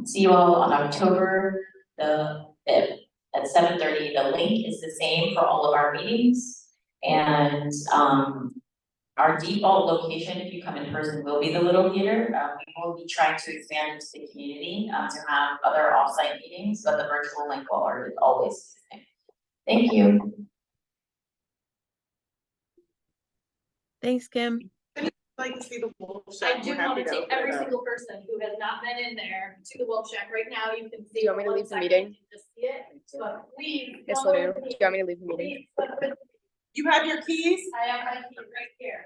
See you all on October the 5th at 7:30. The link is the same for all of our meetings. And our default location, if you come in person, will be the Little Theater. We will be trying to expand into the community to have other offsite meetings, but the virtual link will always be the same. Thank you. Thanks, Kim. Like to see the wolf I shack. do We're want happy to take open every it up. single person who has not been in there to the Wolf Shack right now. You can see. Do you want me to for 1 leave the second meeting? and just see it, but please. Yes, come Lou. with Do me. you want me to leave the meeting? Please, come with me. You have your keys? I have my key right here.